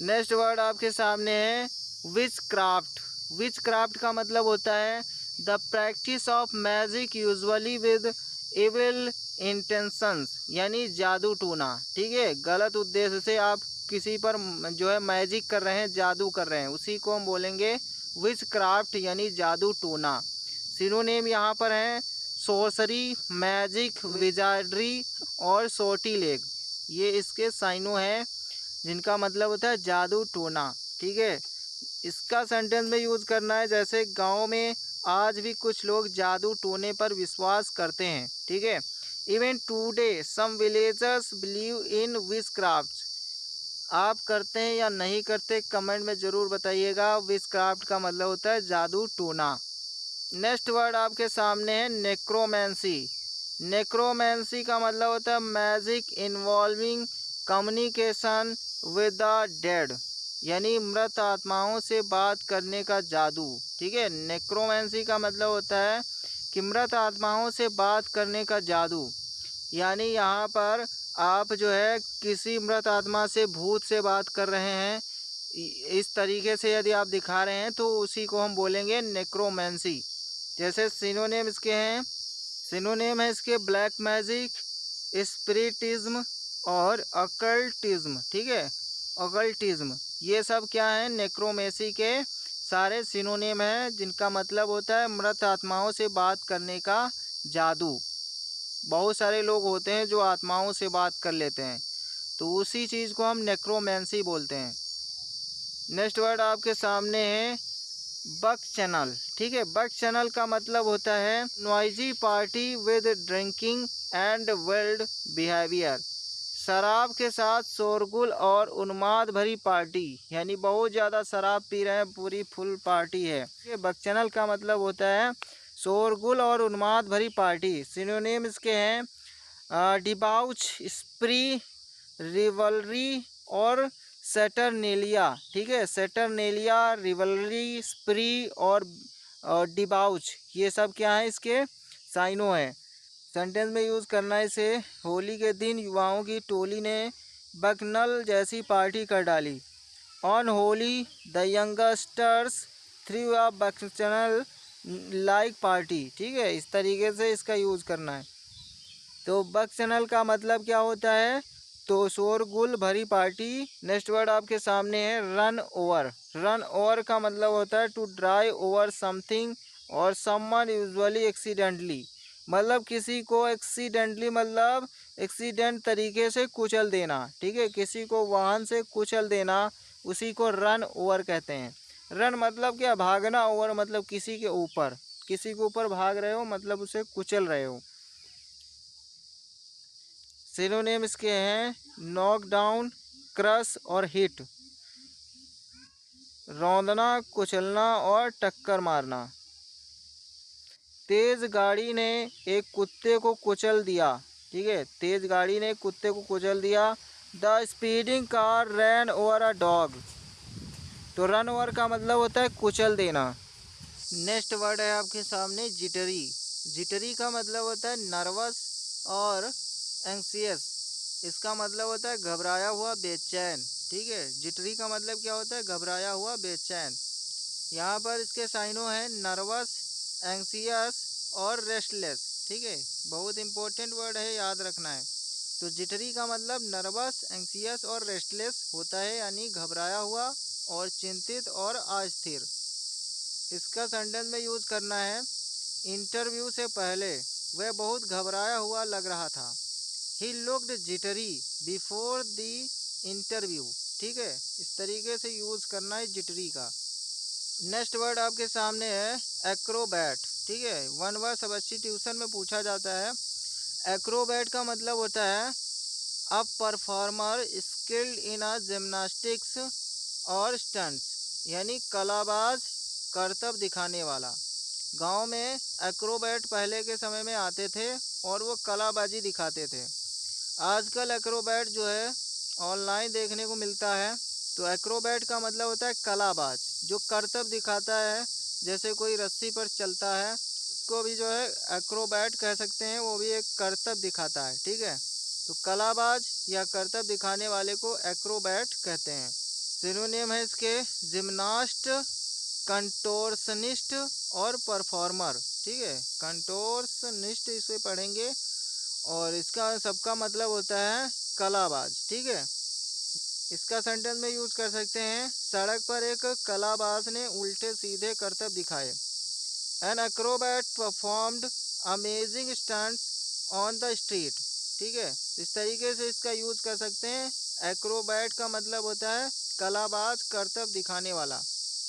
Next word आपके सामने है विच क्राफ्ट। विच क्राफ्ट का मतलब होता है the practice of magic usually with evil intentions, यानी जादू टूना। ठीक है, गलत उद्देश्य से आप किसी पर जो है मैजिक कर रहे हैं, जादू कर रहे हैं, उसी को हम बोलेंगे विच क्राफ्ट, यानी जादू टोना। सिनोनिम यहाँ पर है सोर्सरी, मैजिक, विजार्डरी और सोटी लेग, ये इसके साइनो हैं जिनका मतलब होता है जादू टोना। ठीक है, इसका सेंटेंस में यूज करना है, जैसे गांव में आज भी कुछ लोग जादू टोने पर विश्वास करते हैं। ठीक है, even today some villagers believe in witchcraft. आप करते हैं या नहीं करते, कमेंट में ज़रूर बताइएगा। विचक्राफ्ट का मतलब होता है जादू टोना। नेक्स्ट वर्ड आपके सामने है नेक्रोमेंसी। नेक्रोमेंसी का मतलब होता है magic involving communication with the dead, यानी मृत आत्माओं से बात करने का जादू। ठीक है, नेक्रोमेंसी का मतलब होता है कि मृत आत्माओं से बात करने का जादू, यानी यहाँ पर आप जो है किसी मृत आत्मा से, भूत से बात कर रहे हैं, इस तरीके से यदि आप दिखा रहे हैं तो उसी को हम बोलेंगे नेक्रोमेंसी। जैसे सिनोनिम इसके हैं, सिनोनिम है इसके ब्लैक मैजिक, स्पिरिटिज्म और अकल्टिज्म। ठीक है, अकल्टिज्म, ये सब क्या है, नेक्रोमेंसी के सारे सिनोनिम हैं जिनका मतलब होता है मृत आत्माओं से बात करने का जादू। बहुत सारे लोग होते हैं जो आत्माओं से बात कर लेते हैं, तो उसी चीज़ को हम नेक्रोमेंसी बोलते हैं। नेक्स्ट वर्ड आपके सामने है बक चैनल, ठीक है। बक चैनल का मतलब होता है noisy party with drinking and wild behaviour. शराब के साथ शोरगुल और उन्माद भरी पार्टी, यानी बहुत ज़्यादा शराब पी रहे हैं, पूरी फुल पार्टी है। ये बक चैनल का मतलब होता है शोरगुल और उन्माद भरी पार्टी। सिनोनिम इसके हैं डिबाउच, स्प्री, रिवलरी और सैटरनेलिया, ठीक है। सैटरनेलिया, रिवलरी, स्प्री और डिबाउच, ये सब क्या है, इसके साइनो हैं। सेंटेंस में यूज़ करना है इसे। होली के दिन युवाओं की टोली ने बकनल जैसी पार्टी कर डाली। On Holi the youngsters threw a bacchanal like party, ठीक है। इस तरीके से इसका यूज़ करना है। तो बक चैनल का मतलब क्या होता है, तो शोरगुल भरी पार्टी। नेक्स्ट वर्ड आपके सामने है रन ओवर। रन ओवर का मतलब होता है टू ड्राइव ओवर समथिंग और समवन, यूजुअली एक्सीडेंटली। मतलब किसी को एक्सीडेंटली, मतलब एक्सीडेंट तरीके से कुचल देना, ठीक है। किसी को वाहन से कुचल देना, उसी को रन ओवर कहते हैं। रन मतलब क्या, भागना। ओवर मतलब किसी के ऊपर, किसी के ऊपर भाग रहे हो मतलब उसे कुचल रहे हो। सिनोनिम इसके हैं नॉक डाउन, क्रश और हिट। रौंदना, कुचलना और टक्कर मारना। तेज गाड़ी ने एक कुत्ते को कुचल दिया, ठीक है। तेज गाड़ी ने कुत्ते को कुचल दिया। The speeding car rain over a dog. तो रन ओवर का मतलब होता है कुचल देना। नेक्स्ट वर्ड है आपके सामने जिटरी। जिटरी का मतलब होता है नर्वस और एंग्सियस। इसका मतलब होता है घबराया हुआ, बेचैन, ठीक है। जिटरी का मतलब क्या होता है, घबराया हुआ, बेचैन। यहाँ पर इसके साइनों हैं नर्वस, एंग्सियस और रेस्टलेस, ठीक है। बहुत इंपॉर्टेंट वर्ड है, याद रखना है। तो जिटरी का मतलब नर्वस, एंग्सियस और रेस्टलेस होता है, यानी घबराया हुआ और चिंतित और अस्थिर। इसका सेंटेंस में यूज़ करना है इंटरव्यू से पहले वह बहुत घबराया हुआ लग रहा था। He looked jittery before the interview, ठीक है। इस तरीके से यूज़ करना है जिटरी का। नेक्स्ट वर्ड आपके सामने है एक्रोबैट, ठीक है। वन वर्ड सब्स्टिट्यूशन में पूछा जाता है। एक्रोबैट का मतलब होता है a performer skilled in a gymnastics और स्टंट्स, यानी कलाबाज, करतब दिखाने वाला। गांव में एक्रोबैट पहले के समय में आते थे और वो कलाबाजी दिखाते थे। आजकल एक्रोबैट जो है ऑनलाइन देखने को मिलता है। तो एक्रोबैट का मतलब होता है कलाबाज, जो करतब दिखाता है। जैसे कोई रस्सी पर चलता है, उसको भी जो है एक्रोबैट कह सकते हैं, वो भी एक करतब दिखाता है, ठीक है। तो कलाबाज या करतब दिखाने वाले को एक्रोबैट कहते हैं। सिनोनिम है इसके जिम्नास्ट, कंटोर्सनिस्ट और परफॉर्मर, ठीक है। कंटोर्सनिस्ट इसे पढ़ेंगे और इसका सबका मतलब होता है कलाबाज, ठीक है। इसका सेंटेंस में यूज कर सकते हैं सड़क पर एक कलाबाज ने उल्टे सीधे करतब दिखाए। An acrobat performed amazing stunts on the street, ठीक है। इस तरीके से इसका यूज कर सकते हैं। एक्रोबैट का मतलब होता है कलाबाज, करतब दिखाने वाला।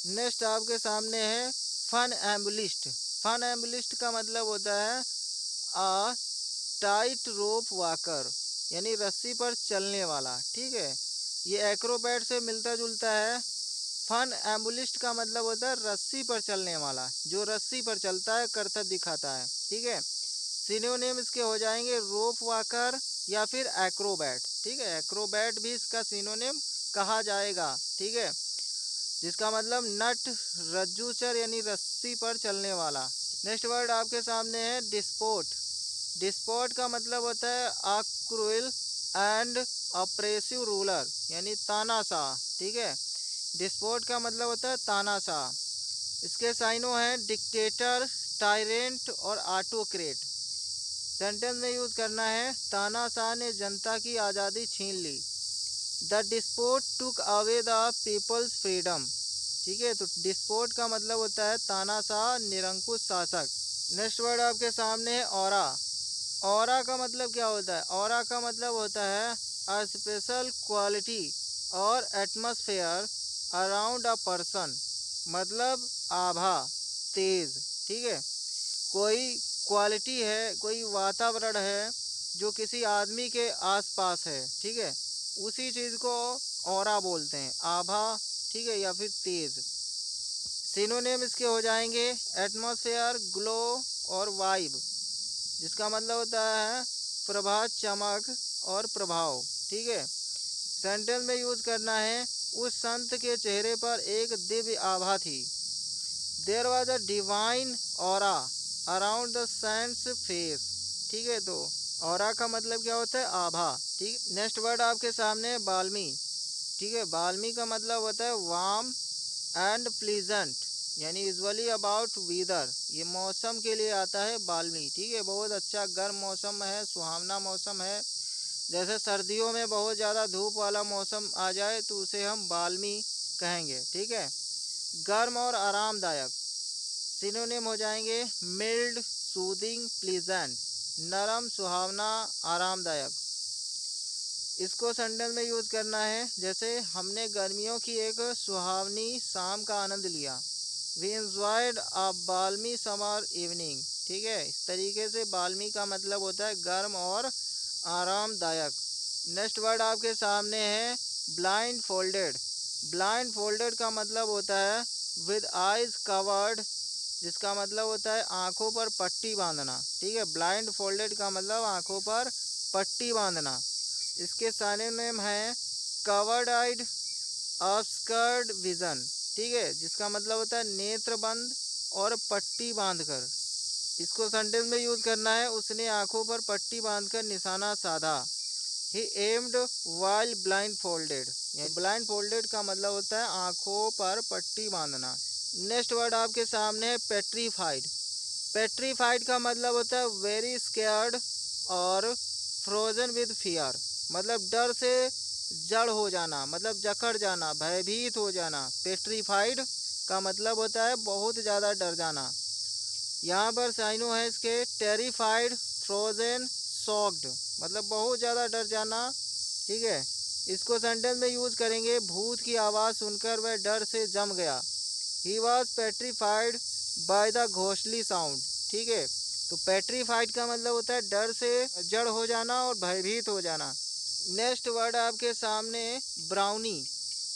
नेक्स्ट आपके सामने है फन एम्बुलिस्ट। फन एम्बुलिस्ट का मतलब होता है आ टाइट रोप वाकर, यानी रस्सी पर चलने वाला, ठीक है। ये एक्रोबैट से मिलता जुलता है। फन एम्बुलिस्ट का मतलब होता है रस्सी पर चलने वाला, जो रस्सी पर चलता है, करतब दिखाता है, ठीक है। सिनोनिम इसके हो जाएंगे रोप वाकर या फिर एक्रोबैट, ठीक है। एक्रोबैट भी इसका सिनोनिम कहा जाएगा, ठीक है, जिसका मतलब नट, रज्जूचर यानी रस्सी पर चलने वाला। नेक्स्ट वर्ड आपके सामने है डिस्पोट। डिस्पोट का मतलब होता है a cruel and oppressive ruler, यानी तानाशाह, ठीक है। डिस्पोट का मतलब होता है तानाशाह। इसके साइनों हैं डिक्टेटर, टायरेंट और ऑटोक्रेट। सेंटेंस में यूज करना है तानाशाह ने जनता की आज़ादी छीन ली। The despot took away the people's freedom, ठीक है। तो डिस्पोट का मतलब होता है तानाशाह, निरंकुश शासक। नेक्स्ट वर्ड आपके सामने है ऑरा। ऑरा का मतलब क्या होता है, ऑरा का मतलब होता है अ स्पेशल क्वालिटी और एटमॉस्फेयर अराउंड अ पर्सन। मतलब आभा, तेज। ठीक है। कोई क्वालिटी है, कोई वातावरण है जो किसी आदमी के आसपास है। ठीक है। उसी चीज़ को ऑरा बोलते हैं, आभा। ठीक है, या फिर तेज। सिनोनिम इसके हो जाएंगे एटमॉस्फेयर, ग्लो और वाइब, जिसका मतलब होता है प्रभात, चमक और प्रभाव। ठीक है। सेंटेंस में यूज करना है, उस संत के चेहरे पर एक दिव्य आभा थी। There was a divine aura around the saint's face. ठीक है। तो ऑरा का मतलब क्या होता है? आभा। ठीक। नेक्स्ट वर्ड आपके सामने है बाल्मी। ठीक है। बाल्मी का मतलब होता है वार्म एंड प्लीजेंट, यानी यूजुअली अबाउट वेदर। ये मौसम के लिए आता है बाल्मी। ठीक है। बहुत अच्छा गर्म मौसम है, सुहावना मौसम है। जैसे सर्दियों में बहुत ज़्यादा धूप वाला मौसम आ जाए तो उसे हम बाल्मी कहेंगे। ठीक है। गर्म और आरामदायक सिनोनिम हो जाएंगे मिल्ड, सूदिंग, प्लीजेंट। नरम, सुहावना, आरामदायक। इसको सेंटेंस में यूज करना है, जैसे हमने गर्मियों की एक सुहावनी शाम का आनंद लिया। We enjoyed a balmy summer evening. ठीक है। इस तरीके से बाल्मी का मतलब होता है गर्म और आरामदायक। नेक्स्ट वर्ड आपके सामने है ब्लाइंड फोल्डेड। ब्लाइंड फोल्डेड का मतलब होता है विद आइज कवर्ड, जिसका मतलब होता है आंखों पर पट्टी बांधना। ठीक है। ब्लाइंड फोल्डेड का मतलब आंखों पर पट्टी बांधना। इसके सिनोनिम है कवर्ड आइड, ऑब्स्कर्ड विजन। ठीक है। जिसका मतलब होता है नेत्र बंद और पट्टी बांधकर। इसको सेंटेंस में यूज करना है, उसने आंखों पर पट्टी बांधकर निशाना साधा। He aimed while blindfolded. Blindfolded का मतलब होता है आंखों पर पट्टी बांधना। नेक्स्ट वर्ड आपके सामने है पेट्रीफाइड। पेट्रीफाइड का मतलब होता है वेरी स्केयर्ड और फ्रोजन विद फियर, मतलब डर से जड़ हो जाना, मतलब जकड़ जाना, भयभीत हो जाना। पेट्रीफाइड का मतलब होता है बहुत ज़्यादा डर जाना। यहाँ पर साइनो है इसके टेरिफाइड, फ्रोजन, शॉक्ड, मतलब बहुत ज़्यादा डर जाना। ठीक है। इसको सेंटेंस में यूज करेंगे, भूत की आवाज़ सुनकर वह डर से जम गया। He was petrified by the ghostly sound. ठीक है। तो पेट्रीफाइड का मतलब होता है डर से जड़ हो जाना और भयभीत हो जाना। नेक्स्ट वर्ड आपके सामने ब्राउनी।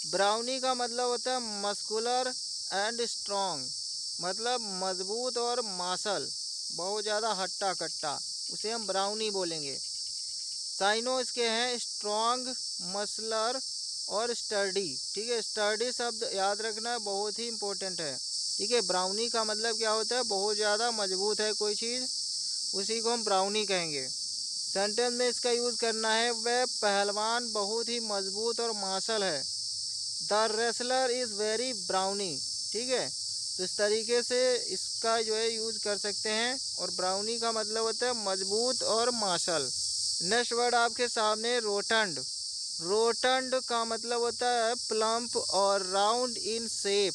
ब्राउनी का मतलब होता है मस्कुलर एंड स्ट्रॉन्ग, मतलब मजबूत और मासल, बहुत ज़्यादा हट्टा कट्टा, उसे हम ब्राउनी बोलेंगे। साइनो इसके हैं स्ट्रॉन्ग, मसलर और स्टर्डी। ठीक है। स्टर्डी शब्द याद रखना बहुत ही इंपॉर्टेंट है। ठीक है। ब्राउनी का मतलब क्या होता है? बहुत ज़्यादा मजबूत है कोई चीज़, उसी को हम ब्राउनी कहेंगे। सेंटेंस में इसका यूज़ करना है, वह पहलवान बहुत ही मजबूत और मासल है। The wrestler is very brownie. ठीक है। तो इस तरीके से इसका जो है यूज कर सकते हैं। और ब्राउनी का मतलब होता है मजबूत और मासल। नेक्स्ट वर्ड आपके सामने रोटंड। रोटंड का मतलब होता है प्लम्प और राउंड इन शेप,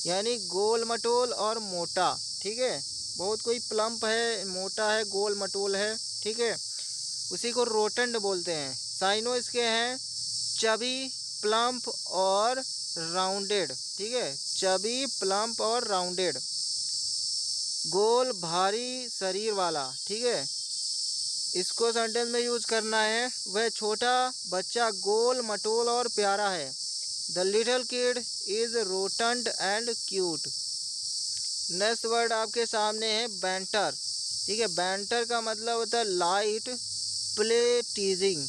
यानी गोल मटोल और मोटा। ठीक है। बहुत कोई प्लम्प है, मोटा है, गोल मटोल है। ठीक है। उसी को रोटंड बोलते हैं। साइनो इसके हैं चबी, प्लम्प और राउंडेड। ठीक है। चबी, प्लम्प और राउंडेड, गोल भारी शरीर वाला। ठीक है। इसको सेंटेंस में यूज करना है, वह छोटा बच्चा गोल मटोल और प्यारा है। The little kid is rotund and cute. Next word आपके सामने है बैंटर। ठीक है। बैंटर का मतलब होता है लाइट प्ले, टीजिंग,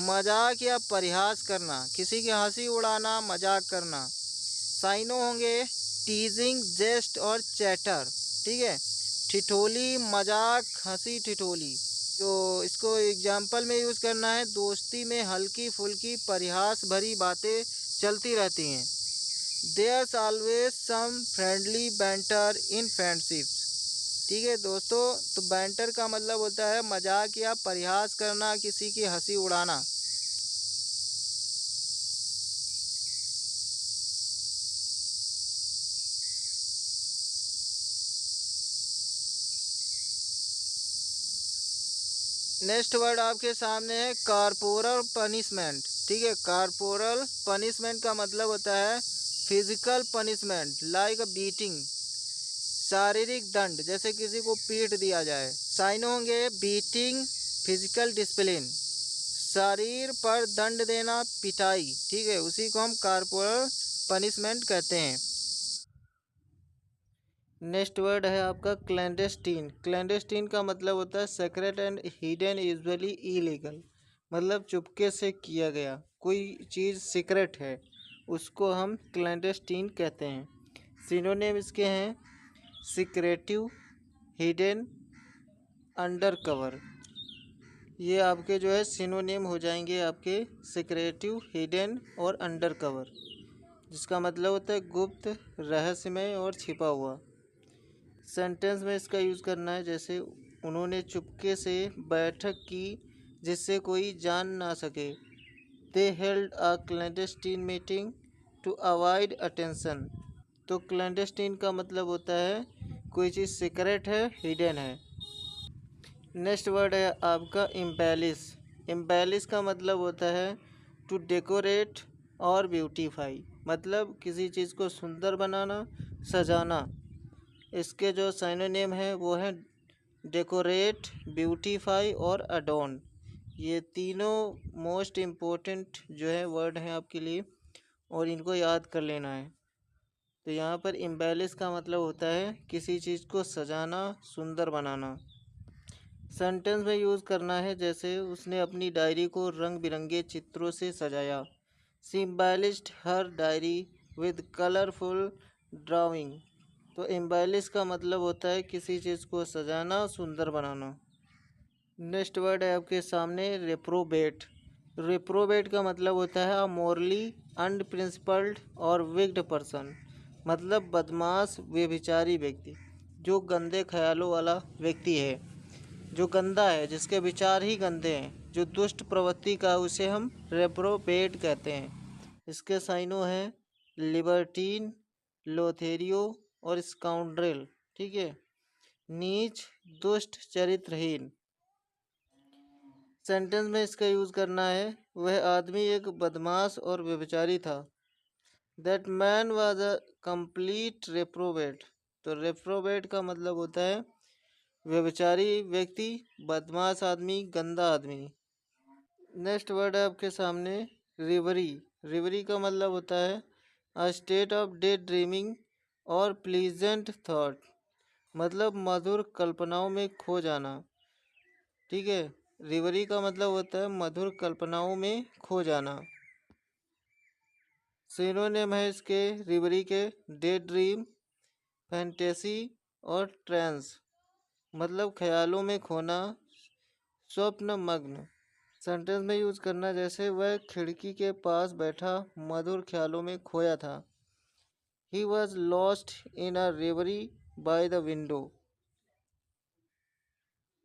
मजाक या परिहास करना, किसी की हंसी उड़ाना, मजाक करना। साइनो होंगे टीजिंग, जेस्ट और चैटर। ठीक है। ठिठोली, मजाक, हंसी ठिठोली। जो इसको एग्जाम्पल में यूज़ करना है, दोस्ती में हल्की फुल्की परिहास भरी बातें चलती रहती हैं। There's always some friendly banter in friendships. ठीक है दोस्तों, तो बैंटर का मतलब होता है मजाक या परिहास करना, किसी की हंसी उड़ाना। नेक्स्ट वर्ड आपके सामने है कारपोरल पनिशमेंट। ठीक है। कारपोरल पनिशमेंट का मतलब होता है फिजिकल पनिशमेंट लाइक अ बीटिंग, शारीरिक दंड जैसे किसी को पीट दिया जाए। साइन होंगे बीटिंग, फिजिकल डिसिप्लिन, शरीर पर दंड देना, पिटाई, ठीक है, उसी को हम कॉर्पोरल पनिशमेंट कहते हैं। नेक्स्ट वर्ड है आपका क्लैंडेस्टीन। क्लैंडेस्टीन का मतलब होता है secret and hidden, usually illegal, मतलब चुपके से किया गया, कोई चीज़ सीक्रेट है उसको हम क्लैंडेस्टीन कहते हैं। सिनोनिम इसके हैं सीक्रेटिव, हिडन, अंडर कवर। ये आपके जो है सिनोनिम हो जाएंगे आपके सीक्रेटिव, हिडन और अंडर कवर, जिसका मतलब होता है गुप्त, रहस्यमय और छिपा हुआ। सेंटेंस में इसका यूज़ करना है जैसे उन्होंने चुपके से बैठक की जिससे कोई जान ना सके। They held a clandestine meeting to avoid attention. तो क्लैंडेस्टीन का मतलब होता है कोई चीज़ सीक्रेट है, हिडन है। नेक्स्ट वर्ड है आपका इम्बेलिश। इम्बेलिश का मतलब होता है टू डेकोरेट और ब्यूटीफाई, मतलब किसी चीज़ को सुंदर बनाना, सजाना। इसके जो साइनोनिम है वो है डेकोरेट, ब्यूटीफाई और अडोन। ये तीनों मोस्ट इम्पोर्टेंट जो है वर्ड हैं आपके लिए और इनको याद कर लेना है। तो यहाँ पर इम्बेलिश का मतलब होता है किसी चीज़ को सजाना, सुंदर बनाना। सेंटेंस में यूज़ करना है जैसे उसने अपनी डायरी को रंग बिरंगे चित्रों से सजाया। She embellished her diary with colourful drawing. तो एम्बेलिश का मतलब होता है किसी चीज़ को सजाना, सुंदर बनाना। नेक्स्ट वर्ड है आपके सामने रेप्रोबेट। रेप्रोबेट का मतलब होता है मॉरली अनप्रिंसिपल्ड और विक्ड पर्सन, मतलब बदमाश, व्यभिचारी व्यक्ति, जो गंदे ख्यालों वाला व्यक्ति है, जो गंदा है, जिसके विचार ही गंदे हैं, जो दुष्ट प्रवृत्ति का, उसे हम रेप्रोबेट कहते हैं। इसके साइनों हैं लिबर्टीन, लोथेरियो और स्काउंड्रेल, ठीक है, नीच, दुष्ट, चरित्रहीन। सेंटेंस में इसका यूज़ करना है वह आदमी एक बदमाश और व्यभिचारी था। That man was a complete reprobate. तो रेप्रोबेट का मतलब होता है व्यभिचारी व्यक्ति, बदमाश आदमी, गंदा आदमी। नेक्स्ट वर्ड है आपके सामने रिवरी। रिवरी का मतलब होता है a state of day dreaming और प्लीजेंट थॉट, मतलब मधुर कल्पनाओं में खो जाना, ठीक है। रिवरी का मतलब होता है मधुर कल्पनाओं में खो जाना। सिनोनिम है इसके रिवरी के डे ड्रीम, फैंटेसी और ट्रांस, मतलब ख्यालों में खोना, स्वप्न मग्न। सेंटेंस में यूज करना जैसे वह खिड़की के पास बैठा मधुर ख्यालों में खोया था। He was lost in a reverie by the window.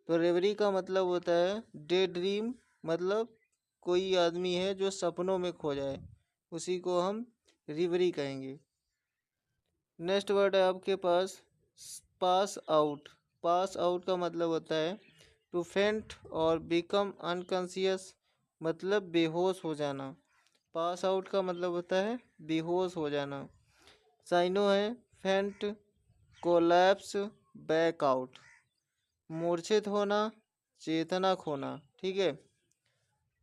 तो रेवरी का मतलब होता है डे ड्रीम, मतलब कोई आदमी है जो सपनों में खो जाए, उसी को हम रिवरी कहेंगे। नेक्स्ट वर्ड है आपके पास पास आउट। पास आउट का मतलब होता है टू फेंट और बिकम अनकॉन्शियस, मतलब बेहोश हो जाना। पास आउट का मतलब होता है बेहोश हो जाना। साइनो है फेंट, कोलैप्स, बैक आउट, मूर्छित होना, चेतना खोना, ठीक है।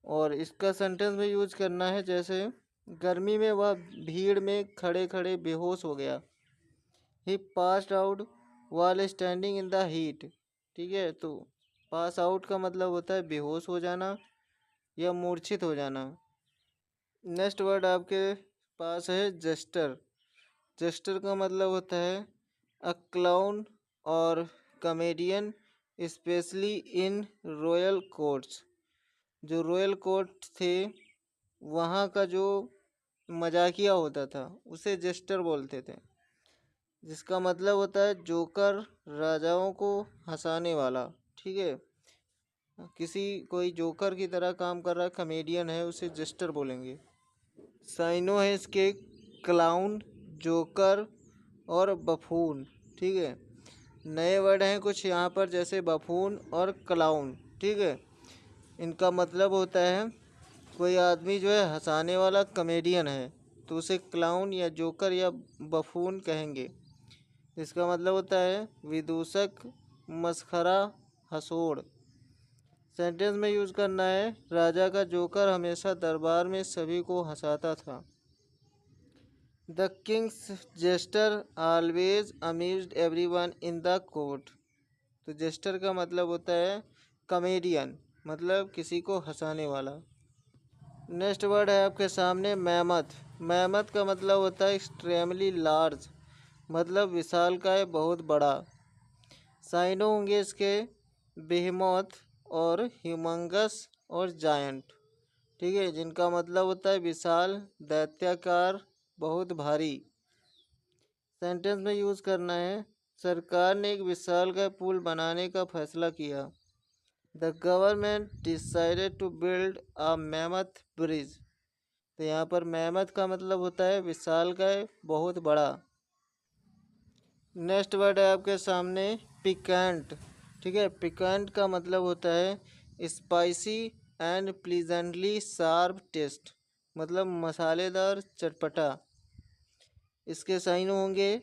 और इसका सेंटेंस में यूज करना है जैसे गर्मी में वह भीड़ में खड़े खड़े बेहोश हो गया। He passed out while standing in the heat, ठीक है। तो पास आउट का मतलब होता है बेहोश हो जाना या मूर्छित हो जाना। नेक्स्ट वर्ड आपके पास है जेस्टर। जेस्टर का मतलब होता है अ क्लाउन और comedian, specially in royal courts. जो रॉयल कोर्ट थे वहाँ का जो मजाकिया होता था उसे जेस्टर बोलते थे, जिसका मतलब होता है जोकर, राजाओं को हंसाने वाला, ठीक है। किसी कोई जोकर की तरह काम कर रहा है, कॉमेडियन है, उसे जेस्टर बोलेंगे। साइनो है इसके क्लाउन, जोकर और बफून, ठीक है। नए वर्ड हैं कुछ यहाँ पर जैसे बफून और क्लाउन, ठीक है। इनका मतलब होता है कोई आदमी जो है हंसाने वाला, कॉमेडियन है। तो उसे क्लाउन या जोकर या बफून कहेंगे। इसका मतलब होता है विदूषक, मस्खरा, हंसोड़। सेंटेंस में यूज करना है, राजा का जोकर हमेशा दरबार में सभी को हंसाता था। The king's jester always amused everyone in the court. तो जेस्टर का मतलब होता है कॉमेडियन, मतलब किसी को हंसाने वाला। नेक्स्ट वर्ड है आपके सामने मैमथ। मैमथ का मतलब होता है एक्सट्रीमली लार्ज, मतलब विशालकाय, बहुत बड़ा। साइनो होंगे इसके बेहेमोथ और ह्यूमंगस और जायंट, ठीक है, जिनका मतलब होता है विशाल, दैत्याकार, बहुत भारी। सेंटेंस में यूज करना है, सरकार ने एक विशालकाय पुल बनाने का फैसला किया। The government decided to build a mammoth bridge. तो यहाँ पर मैमथ का मतलब होता है विशालकाय, बहुत बड़ा। नेक्स्ट वर्ड है आपके सामने पिकेंट, ठीक है। पिकेंट का मतलब होता है spicy and pleasantly sharp taste, मतलब मसालेदार, चटपटा। इसके साइन होंगे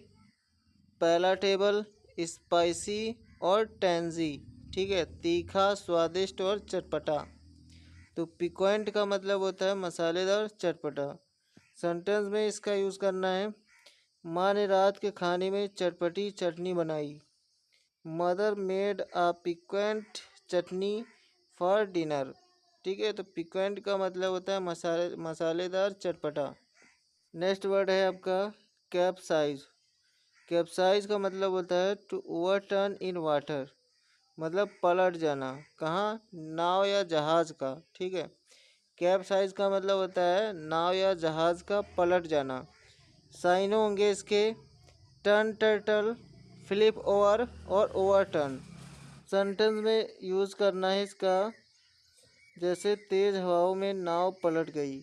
पहला टेबल, स्पाइसी और टेंजी, ठीक है, तीखा, स्वादिष्ट और चटपटा। तो पिकेंट का मतलब होता है मसालेदार, चटपटा। सेंटेंस में इसका यूज़ करना है, माँ ने रात के खाने में चटपटी चटनी बनाई। Mother made a piquant chutney for dinner, ठीक है। तो पिक्वेंट का मतलब होता है मसालेदार, चटपटा। नेक्स्ट वर्ड है आपका कैप्साइज। कैप्साइज का मतलब होता है टू ओवरटर्न इन वाटर, मतलब पलट जाना। कहाँ? नाव या जहाज का, ठीक है। कैप्साइज का मतलब होता है नाव या जहाज का पलट जाना। साइनो होंगे इसके टर्न, टर्टल, फ्लिप ओवर और ओवरटर्न। सेंटेंस में यूज करना है इसका, जैसे तेज हवाओं में नाव पलट गई।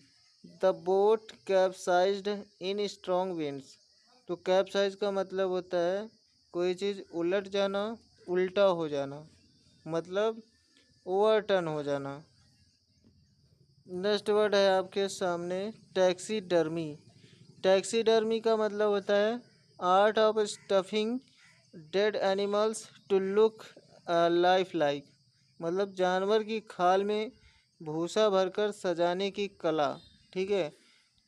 The boat capsized in strong winds. तो कैप्साइज का मतलब होता है कोई चीज़ उलट जाना, उल्टा हो जाना, मतलब ओवरटर्न हो जाना। नेक्स्ट वर्ड है आपके सामने टैक्सीडर्मी। टैक्सीडर्मी का मतलब होता है art of stuffing dead animals to look lifelike, मतलब जानवर की खाल में भूसा भरकर सजाने की कला, ठीक है।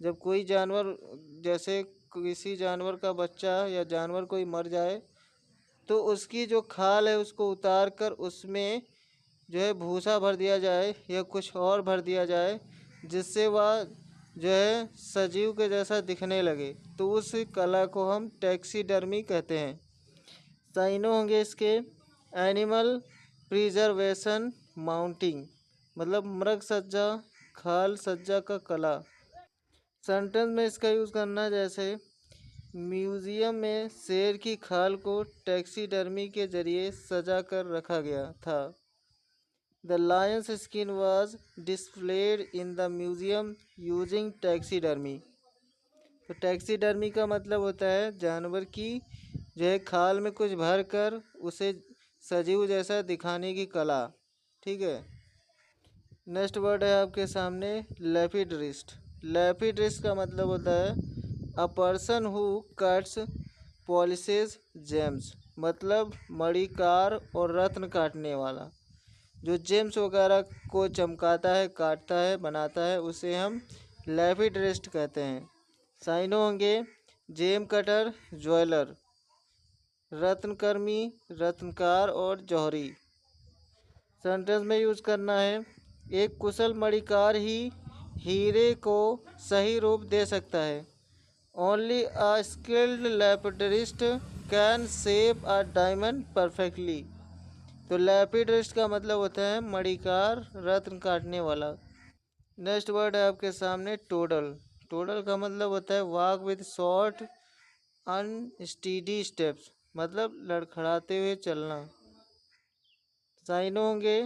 जब कोई जानवर, जैसे किसी जानवर का बच्चा या जानवर कोई मर जाए, तो उसकी जो खाल है उसको उतार कर उसमें जो है भूसा भर दिया जाए या कुछ और भर दिया जाए, जिससे वह जो है सजीव के जैसा दिखने लगे, तो उस कला को हम टैक्सीडर्मी कहते हैं। साइनो होंगे इसके एनिमल प्रिजर्वेशन माउंटिंग, मतलब मृग सज्जा, खाल सज्जा का कला। सेंटेंस में इसका यूज़ करना है, जैसे म्यूजियम में शेर की खाल को टैक्सीडर्मी के जरिए सजा कर रखा गया था। The Lions skin was displayed in the museum using taxidermy. तो टैक्सीडर्मी का मतलब होता है जानवर की जो है खाल में कुछ भर कर उसे सजीव जैसा दिखाने की कला, ठीक है। नेक्स्ट वर्ड है आपके सामने लेपिड्रिस्ट। लेपिड्रिस्ट का मतलब होता है a person who cuts polishes James, मतलब मणिकार और रत्न काटने वाला। जो जेम्स वगैरह को चमकाता है, काटता है, बनाता है, उसे हम लेपिड्रिस्ट कहते हैं। साइनो होंगे जेम कटर, ज्वेलर, रत्नकर्मी, रत्नकार और जौहरी। सेंटेंस में यूज करना है, एक कुशल मणिकार ही हीरे को सही रूप दे सकता है। Only a skilled lapidarist can shape a diamond perfectly. तो लेपिडरिस्ट का मतलब होता है मणिकार, रत्न काटने वाला। नेक्स्ट वर्ड है आपके सामने टोडल। टोडल का मतलब होता है वॉक विद शॉर्ट अनस्टीडी स्टेप्स, मतलब लड़खड़ाते हुए चलना। साइनो होंगे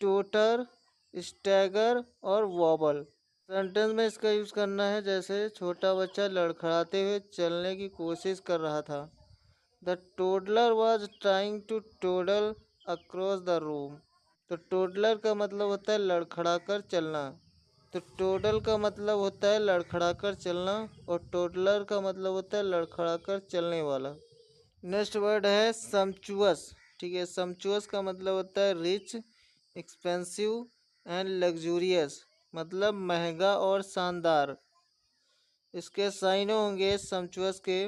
टोटर, स्टैगर और वॉबल। सेंटेंस में इसका यूज़ करना है, जैसे छोटा बच्चा लड़खड़ाते हुए चलने की कोशिश कर रहा था। The toddler was trying to toddle across the room. तो टोडलर का मतलब होता है लड़खड़ा कर चलना। तो टोडल का मतलब होता है लड़खड़ाकर चलना, और टोडलर का मतलब होता है लड़खड़ाकर चलने वाला। नेक्स्ट वर्ड है सम्चुअस। ठीक है, सम्चुअस का मतलब होता है रिच, एक्सपेंसिव एंड लग्जूरियस, मतलब महंगा और शानदार। इसके साइनों होंगे सम्चुअस के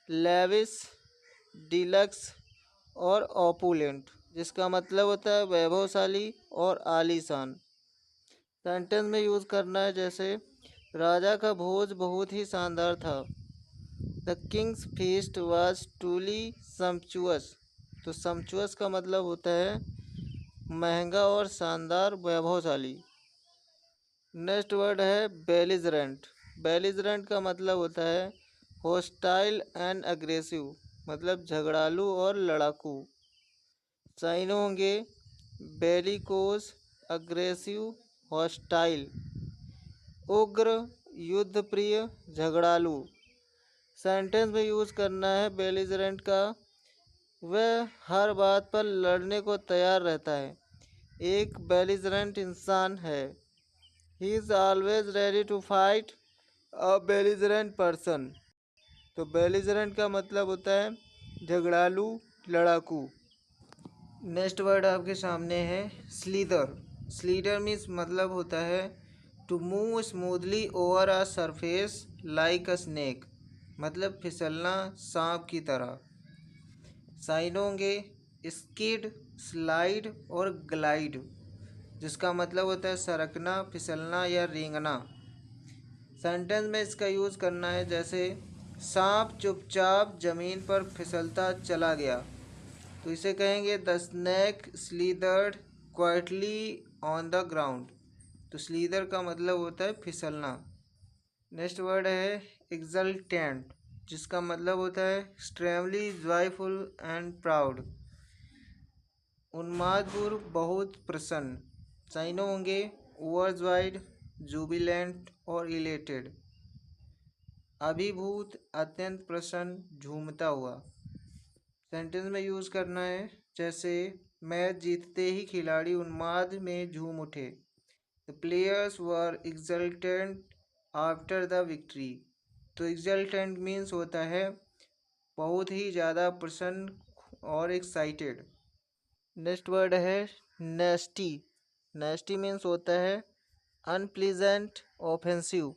लेविस, डिलक्स और ओपुलेंट, जिसका मतलब होता है वैभवशाली और आलीशान। सेंटेंस में यूज करना है जैसे राजा का भोज बहुत ही शानदार था। The king's feast was truly sumptuous. तो सम्चुअस का मतलब होता है महंगा और शानदार, वैभवशाली। नेक्स्ट वर्ड है बेलिजरेंट। बेलिजरेंट का मतलब होता है होस्टाइल एंड अग्रेसिव, मतलब झगड़ालू और लड़ाकू। साइन होंगे बेलिकोस, अग्रेसिव, हॉस्टाइल। उग्र, युद्ध प्रिय, झगड़ालू। सेंटेंस में यूज करना है बेलिजरेंट का, वह हर बात पर लड़ने को तैयार रहता है। एक बेलिजरेंट इंसान है। He is always ready to fight a belligerent person. तो बेलिजरेंट का मतलब होता है झगड़ालू, लड़ाकू। नेक्स्ट वर्ड आपके सामने है स्लीदर। स्लीडर मीन्स मतलब होता है to move smoothly over a surface like a snake, मतलब फिसलना सांप की तरह। साइन होंगे स्किड, स्लाइड और ग्लाइड, जिसका मतलब होता है सरकना, फिसलना या रेंगना। सेंटेंस में इसका यूज़ करना है जैसे सांप चुपचाप जमीन पर फिसलता चला गया। तो इसे कहेंगे the snake slithered quietly on the ground. तो स्लीदर का मतलब होता है फिसलना। नेक्स्ट वर्ड है एक्सल्टेंट, जिसका मतलब होता है एक्सट्रीमली जॉयफुल एंड प्राउड, उन्मादपूर्व, बहुत प्रसन्न। साइनो होंगे ओवरजॉयड, जुबिलेंट और इलेटेड, अभिभूत, अत्यंत प्रसन्न, झूमता हुआ। सेंटेंस में यूज करना है जैसे मैच जीतते ही खिलाड़ी उन्माद में झूम उठे। The players were exultant after the victory. तो एक्सल्टेंट मीन्स होता है बहुत ही ज़्यादा प्रसन्न और एक्साइटेड। नेक्स्ट वर्ड है नेस्टी। नेस्टी मीन्स होता है अनप्लीजेंट, ऑफेंसिव,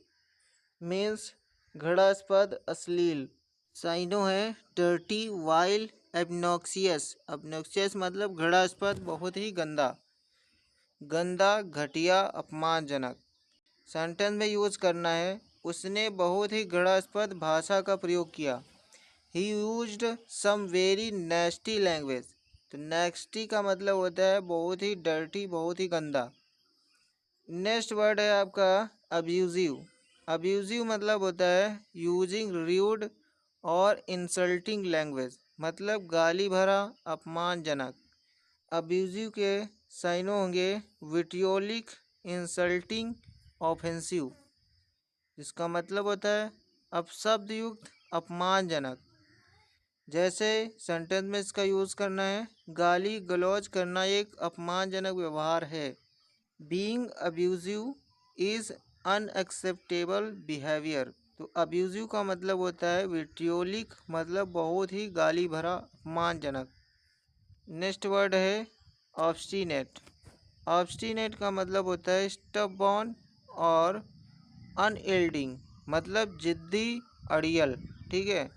मीन्स घृणास्पद, अश्लील। साइनो है डर्टी, वाइल, एबनॉक्सियस। एबनॉक्सियस मतलब घृणास्पद, बहुत ही गंदा, गंदा, घटिया, अपमानजनक। सेंटेंस में यूज करना है उसने बहुत ही घृणास्पद भाषा का प्रयोग किया। He used some very nasty language. तो नेस्टी का मतलब होता है बहुत ही डर्टी, बहुत ही गंदा। नेक्स्ट वर्ड है आपका अब्यूजिव। अब्यूजिव मतलब होता है यूजिंग र्यूड और इंसल्टिंग लैंग्वेज, मतलब गाली भरा, अपमानजनक। अब्यूजिव के साइनों होंगे विट्रियोलिक, इंसल्टिंग, ऑफेंसिव, जिसका मतलब होता है अपशब्दयुक्त, अपमानजनक। जैसे सेंटेंस में इसका यूज़ करना है गाली गलौज करना एक अपमानजनक व्यवहार है। Being abusive is unacceptable behaviour. तो अब्यूजिव का मतलब होता है विट्रियोलिक, मतलब बहुत ही गाली भरा, अपमानजनक। नेक्स्ट वर्ड है ऑब्स्टिनेट। ऑब्स्टिनेट का मतलब होता है स्टबबॉर्न और अनयील्डिंग, मतलब जिद्दी, अड़ियल। ठीक है,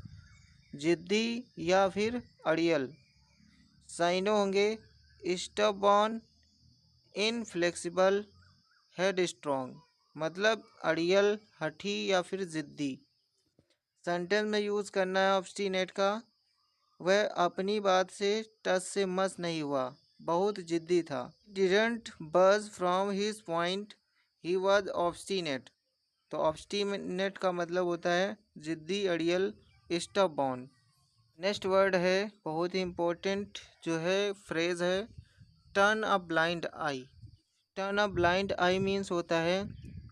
जिद्दी या फिर अड़ियल। साइनों होंगे स्टबबॉर्न, इनफ्लेक्सिबल, हेड स्ट्रॉन्ग, मतलब अड़ियल, हठी या फिर जिद्दी। सेंटेंस में यूज करना है ऑब्स्टिनेट का, वह अपनी बात से टस से मस नहीं हुआ, बहुत जिद्दी था। डिडंट बज from his point, he was obstinate. तो ऑब्स्टिनेट का मतलब होता है जिद्दी, अड़ियल, स्टबबॉर्न। नेक्स्ट वर्ड है बहुत ही इम्पोर्टेंट जो है फ्रेज है turn a blind eye. Turn a blind eye means होता है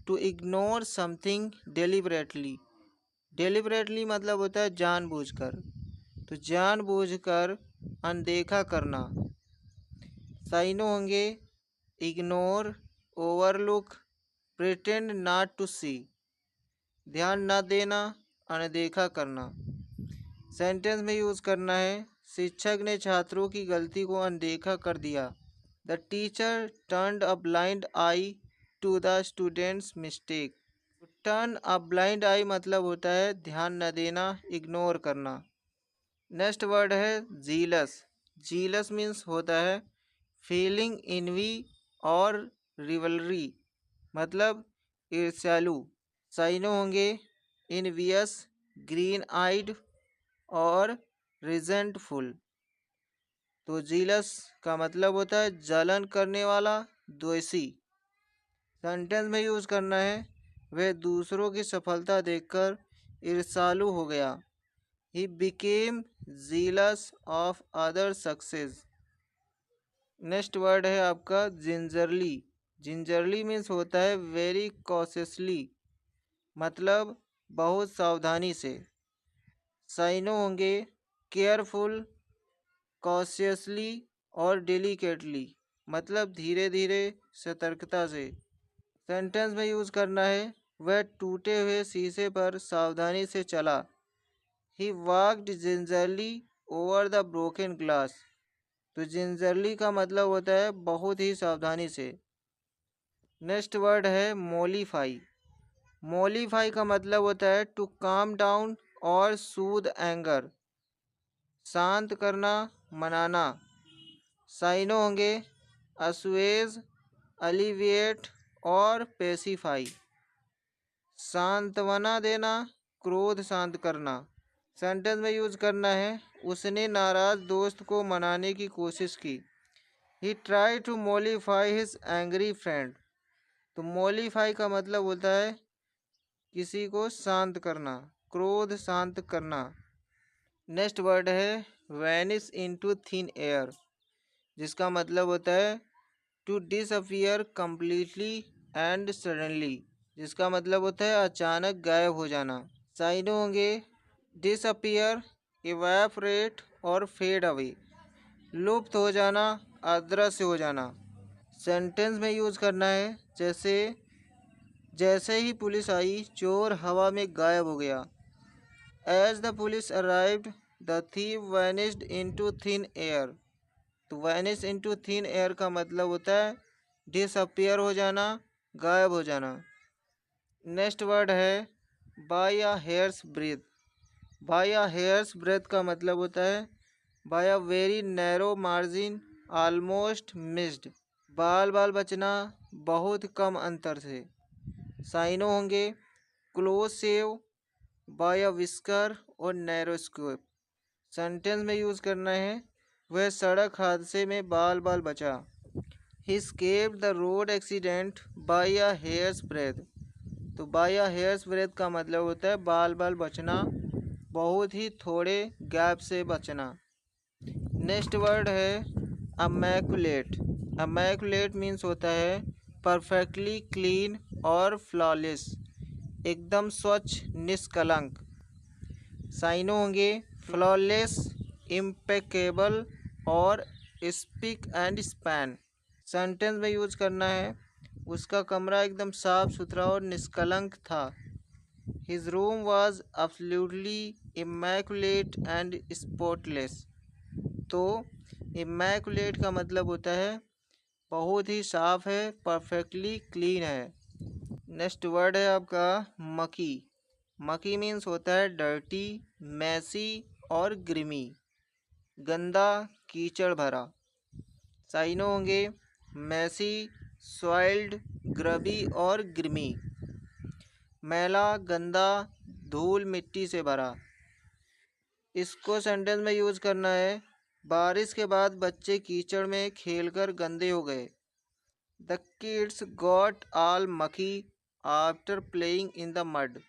to ignore something deliberately. Deliberately मतलब होता है जानबूझकर, तो जानबूझकर अनदेखा करना। साइनों होंगे ignore, overlook, pretend not to see, ध्यान न देना, अनदेखा करना। सेंटेंस में यूज़ करना है, शिक्षक ने छात्रों की गलती को अनदेखा कर दिया। The teacher turned a blind eye to the student's mistake. Turn a blind eye मतलब होता है ध्यान न देना, इग्नोर करना। नेक्स्ट वर्ड है जीलस। जीलस मीन्स होता है फीलिंग इनवी और रिवलरी, मतलब ईर्ष्यालु। साइनो होंगे इनवियस, ग्रीन आइड और रिजेंटफुल। तो जीलस का मतलब होता है जलन करने वाला, द्वेषी। सेंटेंस में यूज़ करना है, वह दूसरों की सफलता देखकर ईर्ष्यालु हो गया। He became jealous of other success. Next word है आपका जिंजरली। जिंजरली मीन्स होता है वेरी कॉशियसली, मतलब बहुत सावधानी से। साइनो होंगे केयरफुल, कॉशियसली और डेलिकेटली, मतलब धीरे धीरे, सतर्कता से। सेंटेंस में यूज़ करना है, वह टूटे हुए शीशे पर सावधानी से चला। He walked gingerly over the broken glass. तो जिंजरली का मतलब होता है बहुत ही सावधानी से। नेक्स्ट वर्ड है मोलीफाई। मोलीफाई का मतलब होता है टू काम डाउन और सूद एंगर, शांत करना, मनाना। साइनो होंगे असुएज, अलिविएट और पेसिफाई, सांत्वना देना, क्रोध शांत करना। सेंटेंस में यूज करना है, उसने नाराज दोस्त को मनाने की कोशिश की। He try to mollify his angry friend. तो मोलीफाई का मतलब होता है किसी को शांत करना, क्रोध शांत करना। नेक्स्ट वर्ड है वैनिश इनटू थिन एयर, जिसका मतलब होता है to disappear completely and suddenly, जिसका मतलब होता है अचानक गायब हो जाना। साइनो होंगे डिसअपियर, इवेपोरेट और फेड अवे, लुप्त हो जाना, अदृश्य हो जाना। सेंटेंस में यूज़ करना है, जैसे जैसे ही पुलिस आई चोर हवा में गायब हो गया। As the police arrived the thief vanished into thin air. तो वैनिश इनटू थिन एयर का मतलब होता है डिसअपियर हो जाना, गायब हो जाना। नेक्स्ट वर्ड है by a hair's breadth. By a hair's breadth का मतलब होता है by a very narrow margin, almost missed, बाल बाल बचना, बहुत कम अंतर से। साइनो होंगे close save, by a whisker और नैरो स्क्वेप। सेंटेंस में यूज़ करना है, वह सड़क हादसे में बाल बाल बचा। He escaped the road accident by a hair's breadth. तो बाय अ हेयर्स ब्रेथ का मतलब होता है बाल बाल बचना, बहुत ही थोड़े गैप से बचना। नेक्स्ट वर्ड है अमैकुलेट। अमैकुलेट मीन्स होता है परफेक्टली क्लीन और फ्लॉलेस, एकदम स्वच्छ, निष्कलंक। साइनो होंगे फ्लॉलेस, इम्पेकेबल और स्पिक एंड स्पैन। सेंटेंस में यूज करना है, उसका कमरा एकदम साफ सुथरा और निष्कलंक था। His room was absolutely immaculate and spotless. तो इमैकुलेट का मतलब होता है बहुत ही साफ है, परफेक्टली क्लीन है। नेक्स्ट वर्ड है आपका मकी। मकी मीन्स होता है डर्टी, मैसी और ग्रिमी, गंदा, कीचड़ भरा। साइनो होंगे मैसी, सॉइल्ड, ग्रबी और ग्रिमी, मैला, गंदा, धूल मिट्टी से भरा। इसको सेंटेंस में यूज करना है, बारिश के बाद बच्चे कीचड़ में खेलकर गंदे हो गए। The kids got all mucky after playing in the mud.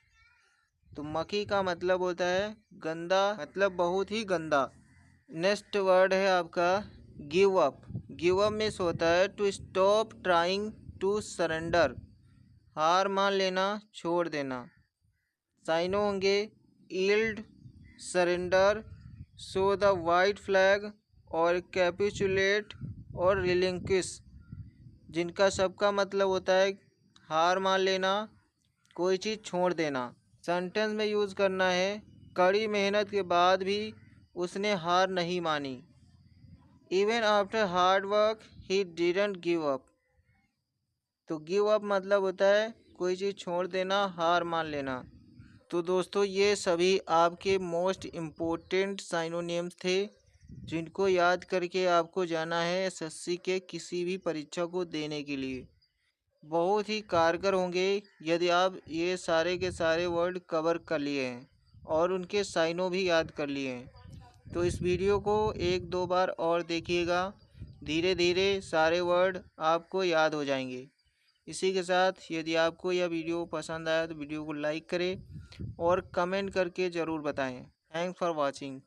तो मकी का मतलब होता है गंदा, मतलब बहुत ही गंदा। नेक्स्ट वर्ड है आपका give up. Give up means होता है to stop trying, to surrender, हार मान लेना, छोड़ देना। साइनो होंगे yield, surrender, show the white flag और कैपिचुलेट और रिलिंक्विश, जिनका सबका मतलब होता है हार मान लेना, कोई चीज़ छोड़ देना। सेंटेंस में यूज़ करना है कड़ी मेहनत के बाद भी उसने हार नहीं मानी। Even after hard work he didn't give up. तो गिव अप मतलब होता है कोई चीज़ छोड़ देना, हार मान लेना। तो दोस्तों ये सभी आपके मोस्ट इम्पोर्टेंट साइनोनिम्स थे जिनको याद करके आपको जाना है एसएससी के किसी भी परीक्षा को देने के लिए। बहुत ही कारगर होंगे यदि आप ये सारे के सारे वर्ड कवर कर लिए हैं और उनके साइनों भी याद कर लिए हैं। तो इस वीडियो को एक दो बार और देखिएगा, धीरे धीरे सारे वर्ड आपको याद हो जाएंगे। इसी के साथ यदि आपको यह वीडियो पसंद आया तो वीडियो को लाइक करें और कमेंट करके ज़रूर बताएं। Thanks for watching.